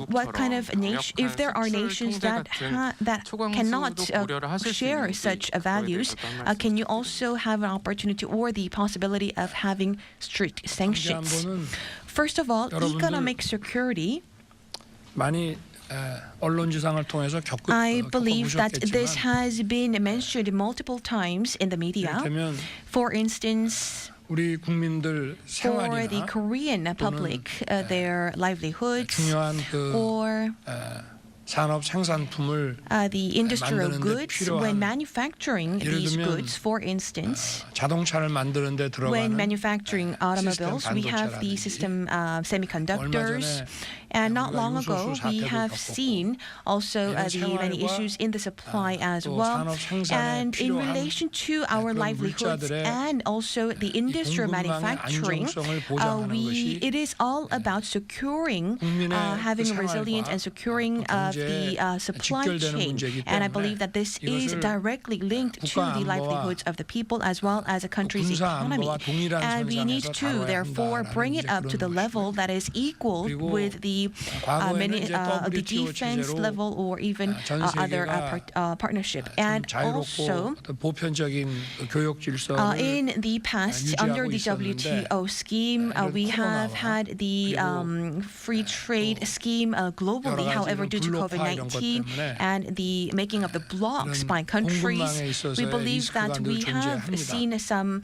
what kind of nation, if there are nations that cannot share such values, can you also have an opportunity or the possibility of having strict sanctions? First of all, economic security. I believe that this has been mentioned multiple times in the media. For instance, for the Korean public, their livelihoods or the industrial goods, when manufacturing these goods, for instance, when manufacturing automobiles, we have the system semiconductors. And not long ago, we have seen also the many issues in the supply as well. And in relation to our livelihoods and also the industrial manufacturing, it is all about securing, having a resilient and securing of the supply chain. And I believe that this is directly linked to the livelihoods of the people as well as a country's economy. And we need to, therefore, bring it up to the level that is equal with the defense level or even other partnership. And also, in the past, under the WTO scheme, we have had the free trade scheme globally. However, due to COVID-19 and the making of the blocks by countries, we believe that we have seen some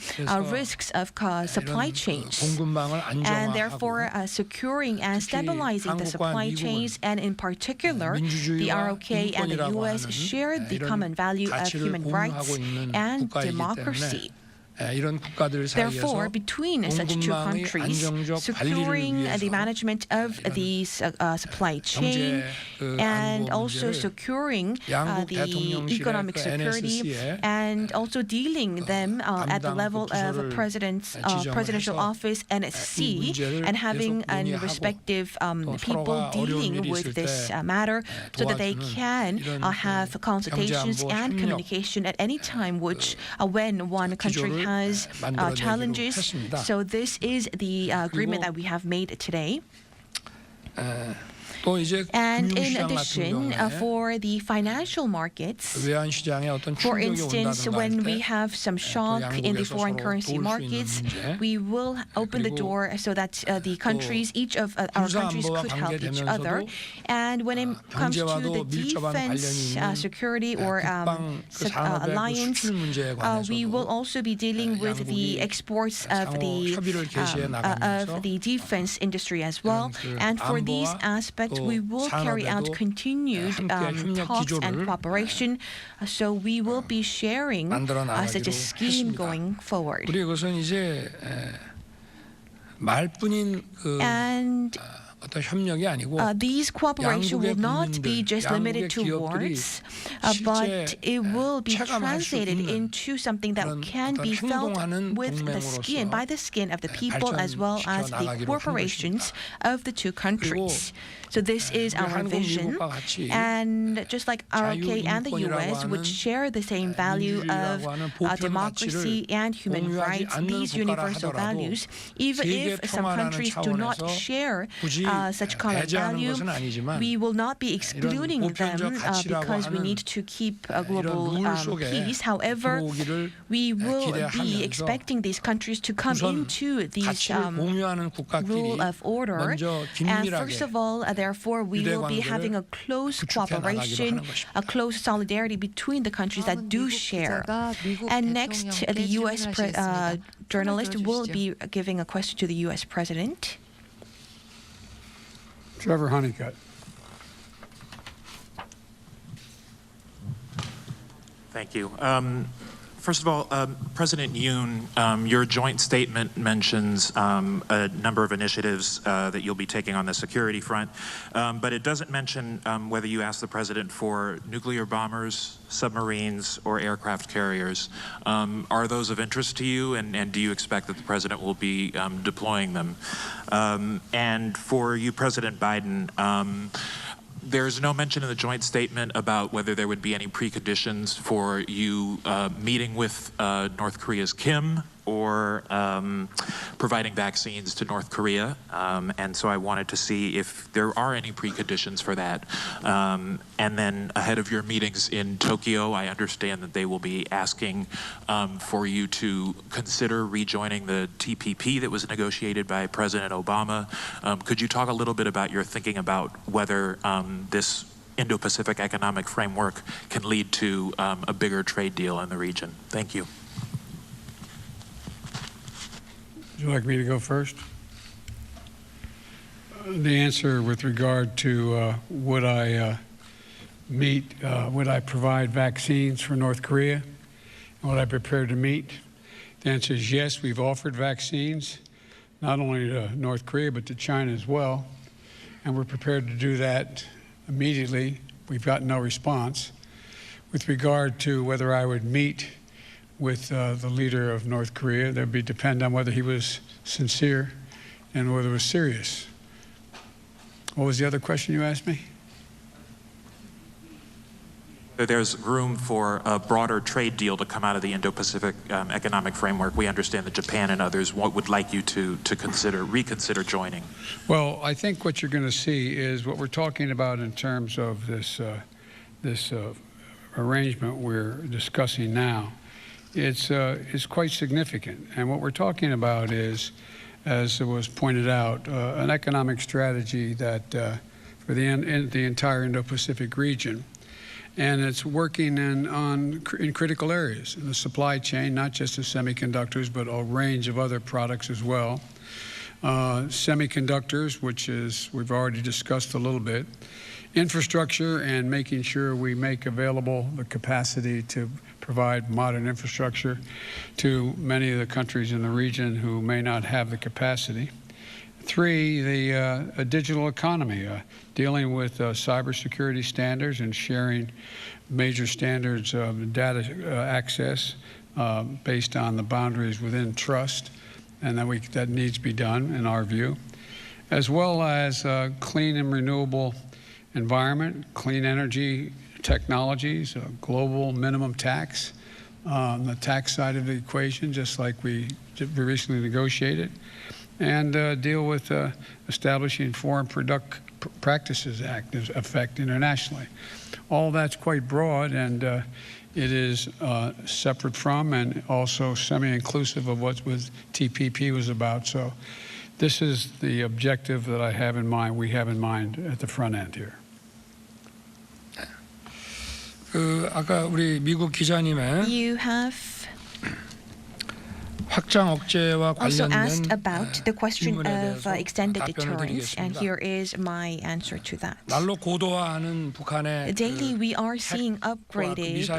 risks of supply chains. And therefore, securing and stabilizing the supply chains, and in particular, the ROK and the U.S. shared the common value of human rights and democracy. Therefore, between such two countries, securing the management of the supply chain and also securing the economic security and also dealing them at the level of a presidential office and NSC, and having respective people dealing with this matter so that they can have consultations and communication at any time, which when one country has challenges. So this is the agreement that we have made today. And in addition, for the financial markets, for instance, when we have some shock in the foreign currency markets, we will open the door so that the countries, each of our countries could help each other. And when it comes to the defense, security or alliance, we will also be dealing with the exports of the defense industry as well. And for these aspects, we will carry out continued talks and cooperation. So we will be sharing such a scheme going forward. And these cooperation will not be just limited to words, but it will be translated into something that can be felt with the skin, by the skin of the people as well as the corporations of the two countries. So this is our vision. And just like ROK and the US, which share the same value of democracy and human rights, these universal values, even if some countries do not share such common value, we will not be excluding them because we need to keep global peace. However, we will be expecting these countries to come into these rule of order. And first of all, therefore, we will be having a close cooperation, a close solidarity between the countries that do share. And next, the U.S. journalist will be giving a question to the U.S. President. Trevor Honeycutt. Thank you. First of all, President Yoon, your joint statement mentions a number of initiatives that you'll be taking on the security front, but it doesn't mention whether you asked the president for nuclear bombers, submarines, or aircraft carriers. Are those of interest to you, and do you expect that the president will be deploying them? And for you, President Biden, there's no mention in the joint statement about whether there would be any preconditions for you meeting with North Korea's Kim or providing vaccines to North Korea. And so I wanted to see if there are any preconditions for that. And then ahead of your meetings in Tokyo, I understand that they will be asking for you to consider rejoining the TPP that was negotiated by President Obama. Could you talk a little bit about your thinking about whether this Indo-Pacific economic framework can lead to a bigger trade deal in the region? Thank you. Would you like me to go first? The answer with regard to would I provide vaccines for North Korea? And would I prepare to meet? The answer is yes. We've offered vaccines, not only to North Korea, but to China as well. And we're prepared to do that immediately. We've got no response. With regard to whether I would meet with the leader of North Korea, that would depend on whether he was sincere and whether it was serious. What was the other question you asked me? There's room for a broader trade deal to come out of the Indo-Pacific economic framework. We understand that Japan and others would like you to reconsider joining. Well, I think what you're going to see is what we're talking about in terms of this arrangement we're discussing now. It's quite significant, and what we're talking about is, as it was pointed out, an economic strategy that for the entire Indo-Pacific region, and it's working in critical areas in the supply chain, not just of semiconductors, but a range of other products as well. Semiconductors, which is we've already discussed a little bit, infrastructure, and making sure we make available the capacity to provide modern infrastructure to many of the countries in the region who may not have the capacity. 3, the digital economy, dealing with cybersecurity standards and sharing major standards of data access based on the boundaries within trust, and that needs to be done in our view, as well as clean and renewable environment, clean energy technologies, a global minimum tax on the tax side of the equation, just like we recently negotiated, and deal with establishing Foreign Practices Act effect internationally. All that's quite broad, and it is separate from and also semi-inclusive of what TPP was about. So this is the objective that I have in mind, we have in mind at the front end here. 아까 우리 미국 기자님의 You have 확장 억제와 also 관련된 asked about the question 질문에 of 대해서 extended 답변을 deterrence, and 드리겠습니다. here is my answer to that. 날로 고도화하는 북한의 Daily, we are seeing upgraded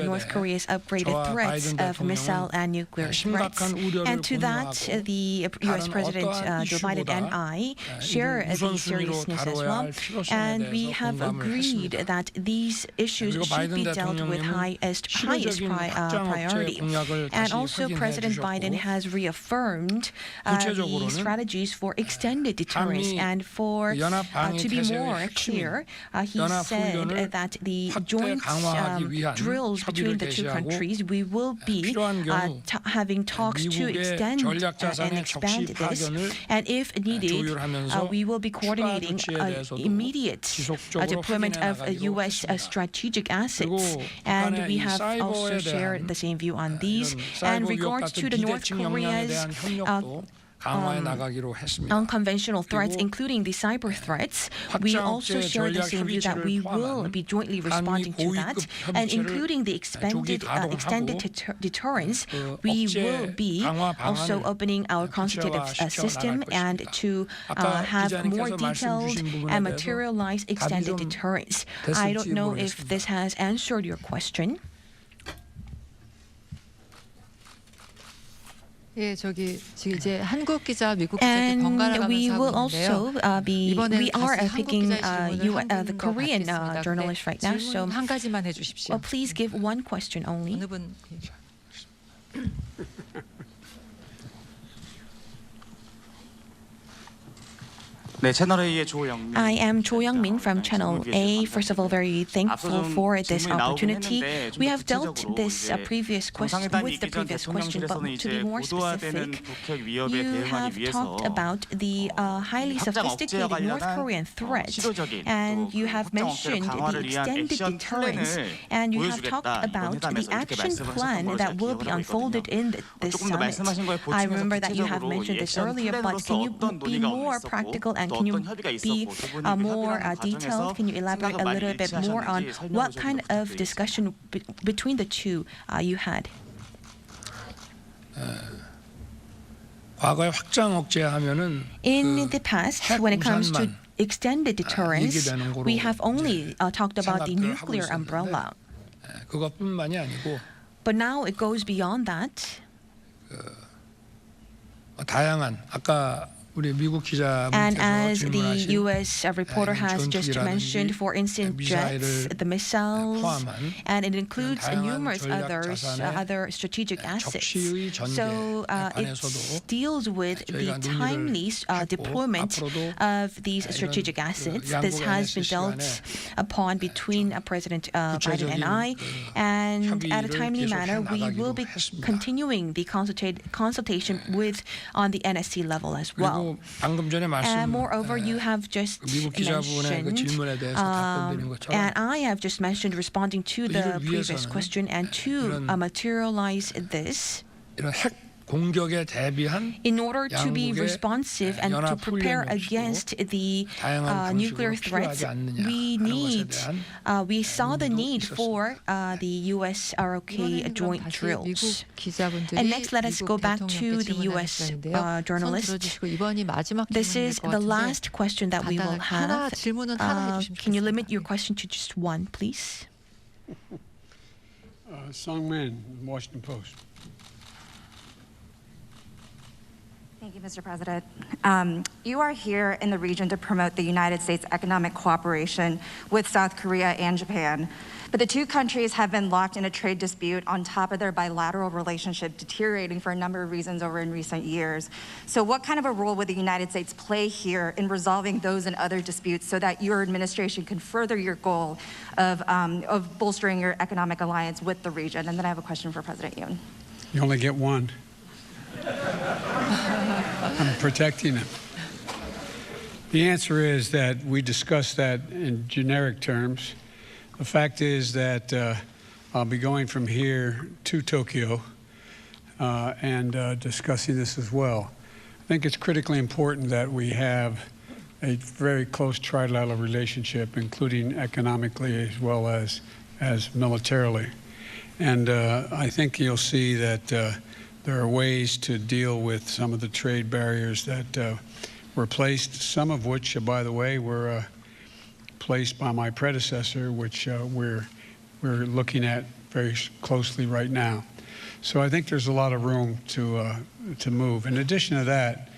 North Korea's upgraded threats of missile and nuclear threats. And to that, the U.S. President Joe Biden and I share the seriousness as well. And we have agreed that these issues should be dealt with highest priority. And also, President Biden has reaffirmed the strategies for extended deterrence. And for to be more clear, he said that the joint drills between the two countries, we will be having talks to extend and expand this. And if needed, we will be coordinating immediate deployment of U.S. strategic assets. And we have also shared the same view on these. And regards to the North Korea's unconventional threats, including the cyber threats, we also share the same view that we will be jointly responding to that, and including the extended deterrence, we will be also opening our consultative system and to have more detailed and materialized extended deterrence. I don't know if this has answered your question. 예, 저기 지금 이제 한국 기자, 미국 기자 번갈아 가면서 we will 하고 있는데요. also we are picking the 질문을 Korean 받겠습니다. journalist right now. So 질문 한 가지만 해주십시오. please give one question only. 어느 분? 네, 채널 A의 조영민. I am Cho Young-min from Channel A. First of all, very thankful for this opportunity. We have dealt this previous question with the previous question, but to be more specific, you have talked about the highly sophisticated North Korean threat, and you have mentioned the extended deterrence, and you have talked about the action plan that will be unfolded in this summit. I remember that you have mentioned this earlier, but can you be more practical and can you be more detailed? Can you elaborate a little bit more on what kind of discussion between the two you had? 과거에 확장 억제하면은 In the past, when it comes to extended deterrence, we have only talked about the nuclear umbrella. 그것뿐만이 아니고 But now it goes beyond that. 다양한 아까 우리 미국 And as 기자분께서 the 질문하신 U.S. reporter has just mentioned, for instance, jets, the missiles, and it includes numerous other strategic assets. So it deals with the timely deployment of these strategic assets. This has been dealt upon between President Biden and I, and at a timely manner, we will be continuing the consultation on the NSC level as well. And moreover, you have just mentioned, and I have just mentioned responding to the previous question, and to materialize this, in order to be responsive and to prepare against the nuclear threats, we saw the need for the U.S. ROK joint drills. And next, let us go back to the U.S. journalist. This is the last question that we will have. Can you limit your question to just one, please? Sung Min, Washington Post. Thank you, Mr. President. You are here in the region to promote the United States economic cooperation with South Korea and Japan. But the two countries have been locked in a trade dispute on top of their bilateral relationship deteriorating for a number of reasons over in recent years. So what kind of a role would the United States play here in resolving those and other disputes so that your administration can further your goal of bolstering your economic alliance with the region? And then I have a question for President Yoon. You only get one. I'm protecting him. The answer is that we discussed that in generic terms. The fact is that I'll be going from here to Tokyo and discussing this as well. I think it's critically important that we have a very close trilateral relationship, including economically as well as militarily. And I think you'll see that there are ways to deal with some of the trade barriers that were placed, some of which, by the way, were placed by my predecessor, which we're looking at very closely right now. So I think there's a lot of room to move. In addition to that,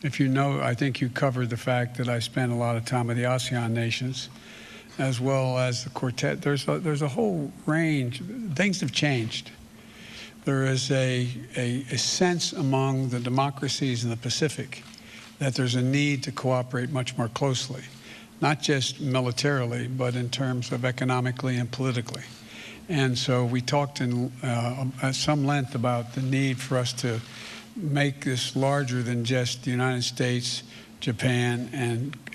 if you know, I think you covered the fact that I spent a lot of time with the ASEAN nations, as well as the Quartet. There's a whole range. Things have changed. There is a sense among the democracies in the Pacific that there's a need to cooperate much more closely, not just militarily, but in terms of economically and politically. And so we talked at some length about the need for us to make this larger than just the United States, Japan,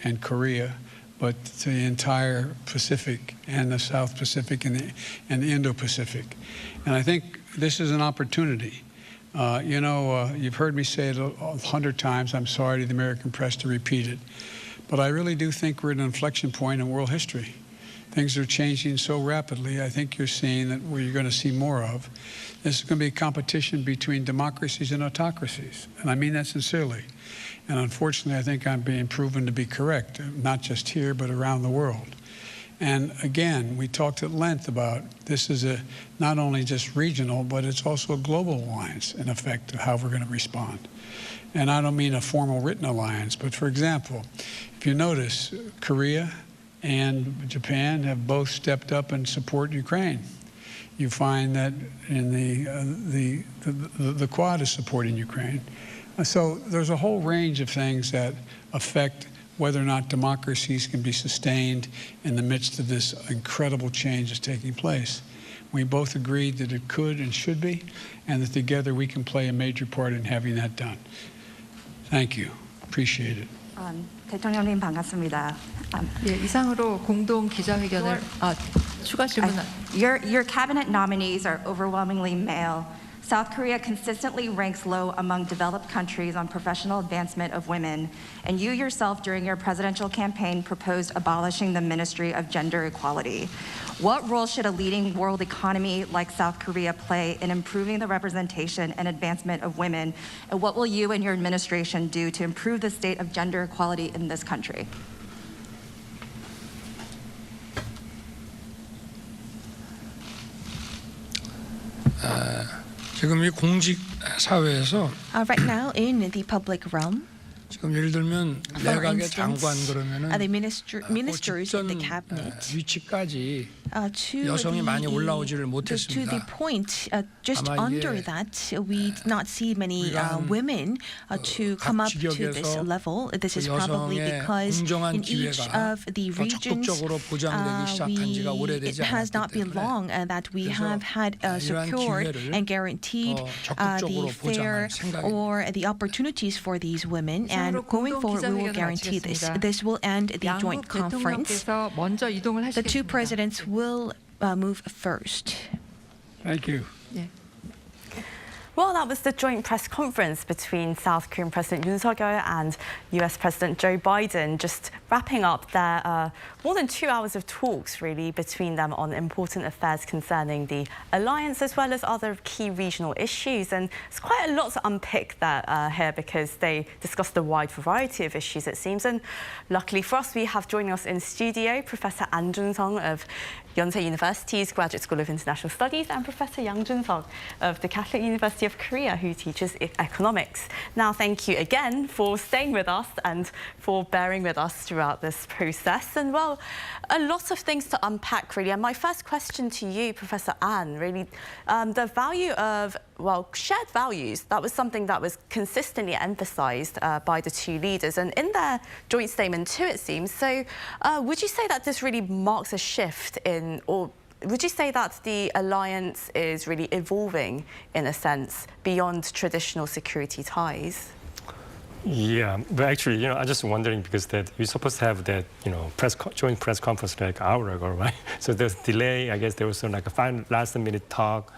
and Korea, but to the entire Pacific and the South Pacific and the Indo-Pacific. And I think this is an opportunity. You've heard me say it 100 times. I'm sorry to the American press to repeat it. But I really do think we're at an inflection point in world history. Things are changing so rapidly. I think you're seeing that you're going to see more of. This is going to be a competition between democracies and autocracies. And I mean that sincerely. And unfortunately, I think I'm being proven to be correct, not just here, but around the world. And again, we talked at length about this is not only just regional, but it's also a global alliance, in effect, of how we're going to respond. And I don't mean a formal written alliance, but for example, if you notice, Korea and Japan have both stepped up and support Ukraine. You find that in the Quad is supporting Ukraine. So there's a whole range of things that affect whether or not democracies can be sustained in the midst of this incredible change that's taking place. We both agreed that it could and should be, and that together we can play a major part in having that done. Thank you. Appreciate it. 대통령님 반갑습니다. 예, 이상으로 공동 기자회견을 추가 질문. Your cabinet nominees are overwhelmingly male. South Korea consistently ranks low among developed countries on professional advancement of women, and you yourself during your presidential campaign proposed abolishing the Ministry of Gender Equality. What role should a leading world economy like South Korea play in improving the representation and advancement of women, and what will you and your administration do to improve the state of gender equality in this country? 지금 이 공직 사회에서 right now in the public realm, 지금 예를 들면 내각의 장관 그러면은 the ministers in the cabinet 위치까지 to 여성이 많이 올라오지를 to 못했습니다. the point just under that we did not see many women to come up to this level. This is probably because in each of the regions it has not been long that we have had secured and guaranteed the fair or the opportunities for these women, and going forward we will guarantee this. This will end the joint conference. The two presidents will move first. Thank you. Yeah. Well, that was the joint press conference between South Korean President Yoon Suk-yeol and US President Joe Biden, just wrapping up their more than 2 hours of talks, really, between them on important affairs concerning the alliance as well as other key regional issues. And it's quite a lot to unpick there here because they discussed a wide variety of issues, it seems. And luckily for us, we have joining us in studio Professor An Jun-sung of Yonsei University's Graduate School of International Studies and Professor Yang Jun-sung of the Catholic University of Korea, who teaches economics. Now, thank you again for staying with us and for bearing with us throughout this process. And, well, a lot of things to unpack, really. And my first question to you, Professor An, really, the value of, well, shared values, that was something that was consistently emphasised by the two leaders, and in their joint statement too, it seems. So would you say that this really marks a shift in, or would you say that the alliance is really evolving, in a sense, beyond traditional security ties? Yeah, but actually, I'm just wondering because that we're supposed to have that, joint press conference like an hour ago, right? So there's delay. I guess there was like a last-minute talk.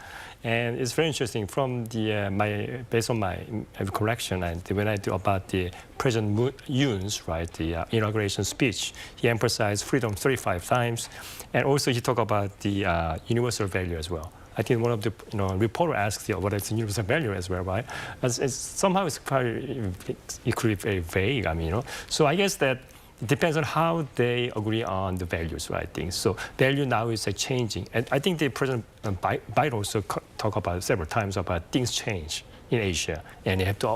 And it's very interesting from the based on my recollection and when I do about the President Yoon's the inauguration speech, he emphasized freedom 35 times, and also he talked about the universal value as well. I think one of the reporter asked what is the universal value as well, right? Somehow it could be very vague. So I guess that it depends on how they agree on the values, right? I think so. Value now is changing, and I think the President Biden also talked about several times about things change in Asia, and you have to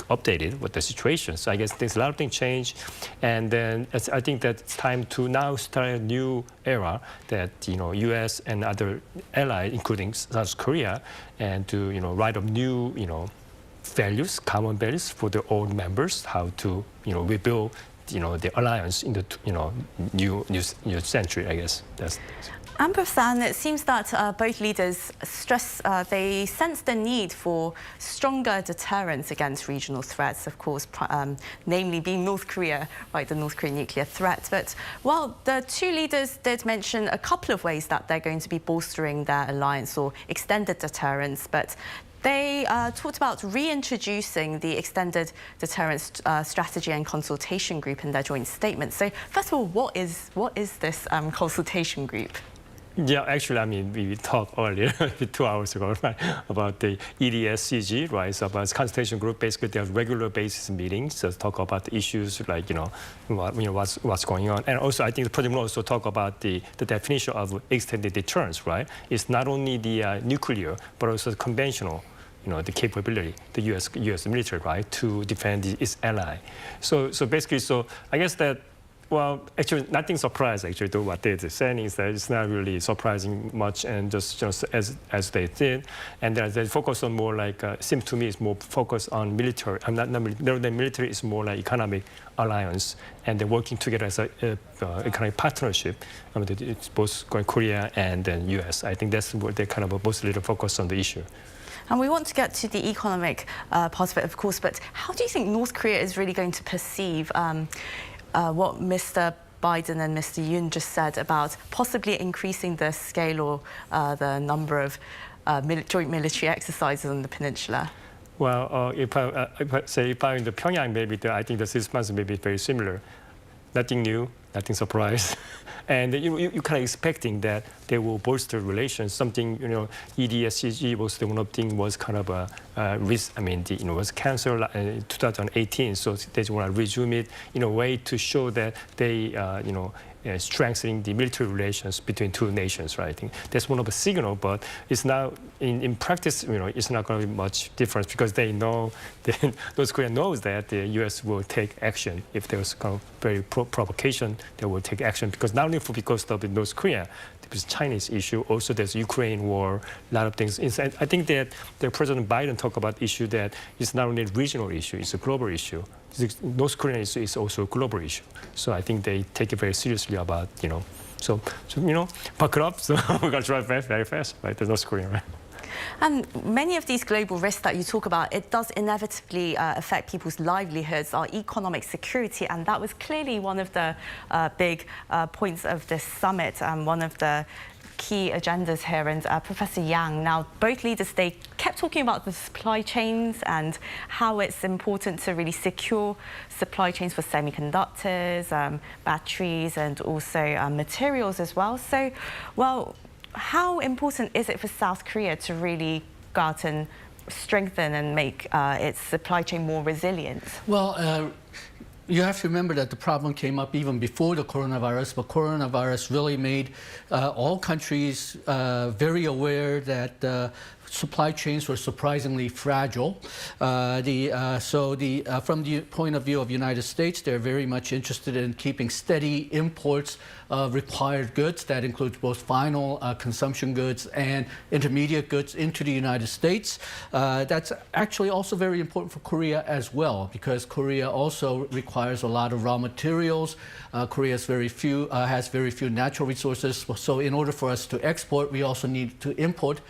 update it with the situation. So I guess a lot of things change, and then I think that it's time to now start a new era that U.S. and other allies, including South Korea, and to write up new values, common values for the old members, how to rebuild the alliance in the new century, I guess. And Professor An, it seems that both leaders stress they sense the need for stronger deterrence against regional threats, of course, namely being North Korea, right, the North Korean nuclear threat. But, well, the two leaders did mention a couple of ways that they're going to be bolstering their alliance or extended deterrence, but they talked about reintroducing the extended deterrence strategy and consultation group in their joint statement. So, first of all, what is this consultation group? Yeah, actually, I mean, we talked earlier, 2 hours ago, right, about the EDSCG, right? So about consultation group, basically, they have regular basis meetings to talk about the issues like, what's going on. And also, I think the president will also talk about the definition of extended deterrence, right? It's not only the nuclear, but also the conventional, the capability, the U.S. military, right, to defend its ally. So basically, I guess that, well, actually, nothing surprised, actually, to what they're saying is that it's not really surprising much, and just as they did. And they focus on more like, seems to me, it's more focused on military. The military is more like economic alliance, and they're working together as an economic partnership. I mean, it's both Korea and then U.S. I think that's what they kind of mostly focus on the issue. And we want to get to the economic part of it, of course, but how do you think North Korea is really going to perceive what Mr. Biden and Mr. Yoon just said about possibly increasing the scale or the number of joint military exercises on the peninsula? Well, if I'm in the Pyongyang, maybe I think the response may be very similar. Nothing new, nothing surprise. And you kind of expecting that they will bolster relations. Something, EDSCG was the one of thing was kind of a risk. I mean, was canceled in 2018. So they just want to resume it in a way to show that they, strengthening the military relations between two nations, right? I think that's one of the signal, but it's now in practice, it's not going to be much difference because they know, North Korea knows that the U.S. will take action if there's kind of very provocation. They will take action because not only because of the North Korea, there's Chinese issue, also there's Ukraine war, a lot of things. I think that President Biden talked about issue that it's not only a regional issue, it's a global issue. North Korean issue is also a global issue. So I think they take it very seriously about, so buckle up. So we're going to drive very fast, right? The North Korean, right? And many of these global risks that you talk about, it does inevitably affect people's livelihoods, our economic security, and that was clearly one of the big points of this summit, one of the key agendas here. And Professor Yang, now both leaders, they kept talking about the supply chains and how it's important to really secure supply chains for semiconductors, batteries, and also materials as well. So, well, how important is it for South Korea to really go out and strengthen and make its supply chain more resilient? Well, you have to remember that the problem came up even before the coronavirus, but coronavirus really made all countries very aware that supply chains were surprisingly fragile. From the point of view of the United States, they're very much interested in keeping steady imports of required goods. That includes both final consumption goods and intermediate goods into the United States. That's actually also very important for Korea as well, because Korea also requires a lot of raw materials. Korea has very few natural resources. So in order for us to export, we also need to import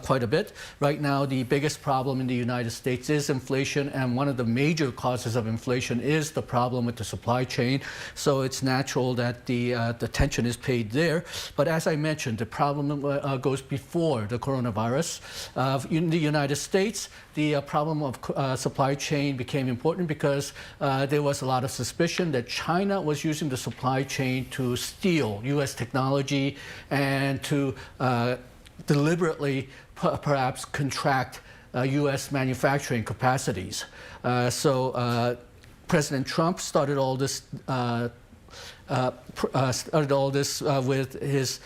quite a bit. Right now, the biggest problem in the United States is inflation, and one of the major causes of inflation is the problem with the supply chain. So it's natural that the tension is paid there. But as I mentioned, the problem goes before the coronavirus. In the United States, the problem of supply chain became important because there was a lot of suspicion that China was using the supply chain to steal U.S. technology and to deliberately perhaps contract U.S. manufacturing capacities. President Trump started all this with his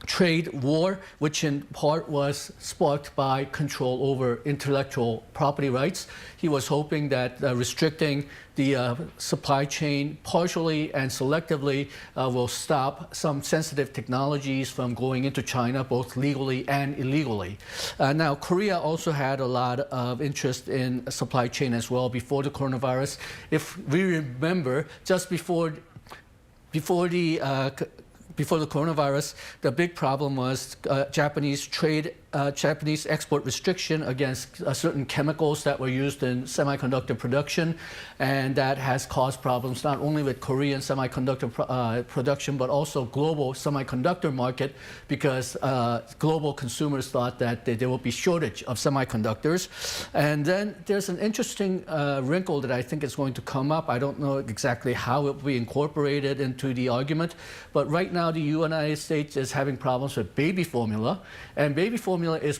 trade war, which in part was sparked by control over intellectual property rights. He was hoping that restricting the supply chain partially and selectively will stop some sensitive technologies from going into China, both legally and illegally. Now, Korea also had a lot of interest in supply chain as well before the coronavirus. If we remember, just before the coronavirus, the big problem was Japanese trade Japanese export restriction against certain chemicals that were used in semiconductor production, and that has caused problems not only with Korean semiconductor production but also global semiconductor market, because global consumers thought that there will be shortage of semiconductors. And then there's an interesting wrinkle that I think is going to come up. I don't know exactly how it will be incorporated into the argument, but right now the United States is having problems with baby formula, and baby formula was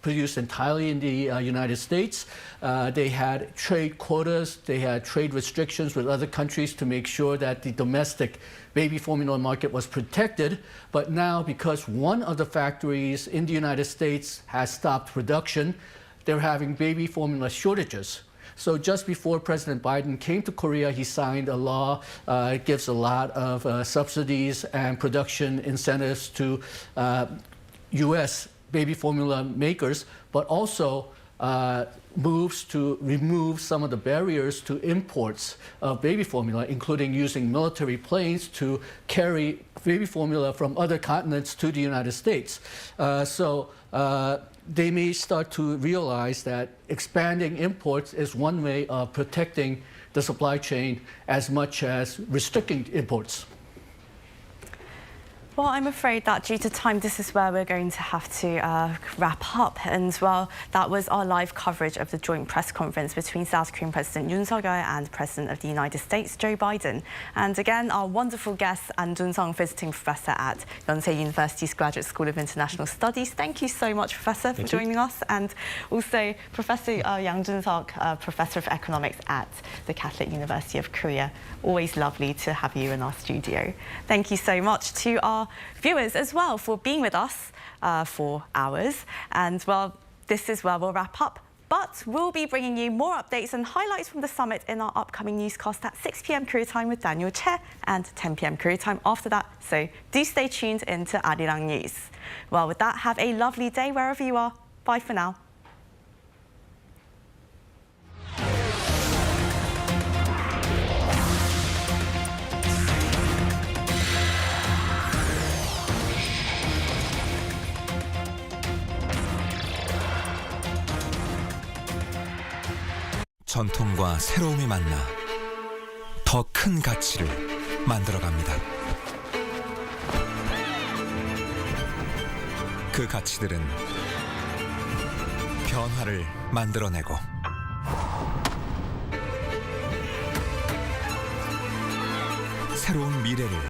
produced entirely in the United States. They had trade quotas, they had trade restrictions with other countries to make sure that the domestic baby formula market was protected. But now, because one of the factories in the United States has stopped production, they're having baby formula shortages. So just before President Biden came to Korea, he signed a law. It gives a lot of subsidies and production incentives to U.S. baby formula makers, but also moves to remove some of the barriers to imports of baby formula, including using military planes to carry baby formula from other continents to the United States. They may start to realize that expanding imports is one way of protecting the supply chain as much as restricting imports. Well, I'm afraid that due to time, this is where we're going to have to wrap up. And well, that was our live coverage of the joint press conference between South Korean President Yoon Suk-yeol and President of the United States, Joe Biden. And again, our wonderful guest, An Jun-sung, visiting professor at Yonsei University's Graduate School of International Studies. Thank you so much, Professor, for joining us. And also Professor Yang Jun-suk, Professor of Economics at the Catholic University of Korea. Always lovely to have you in our studio. Thank you so much to our viewers as well for being with us for hours. And well, this is where we'll wrap up. But we'll be bringing you more updates and highlights from the summit in our upcoming newscast at 6 p.m. Korea time with Daniel Che and 10 p.m. Korea time after that. So do stay tuned into Arirang News. Well, with that, have a lovely day wherever you are. Bye for now. 전통과 새로움이 만나 더 큰 가치를 만들어갑니다. 그 가치들은 변화를 만들어내고 새로운 미래를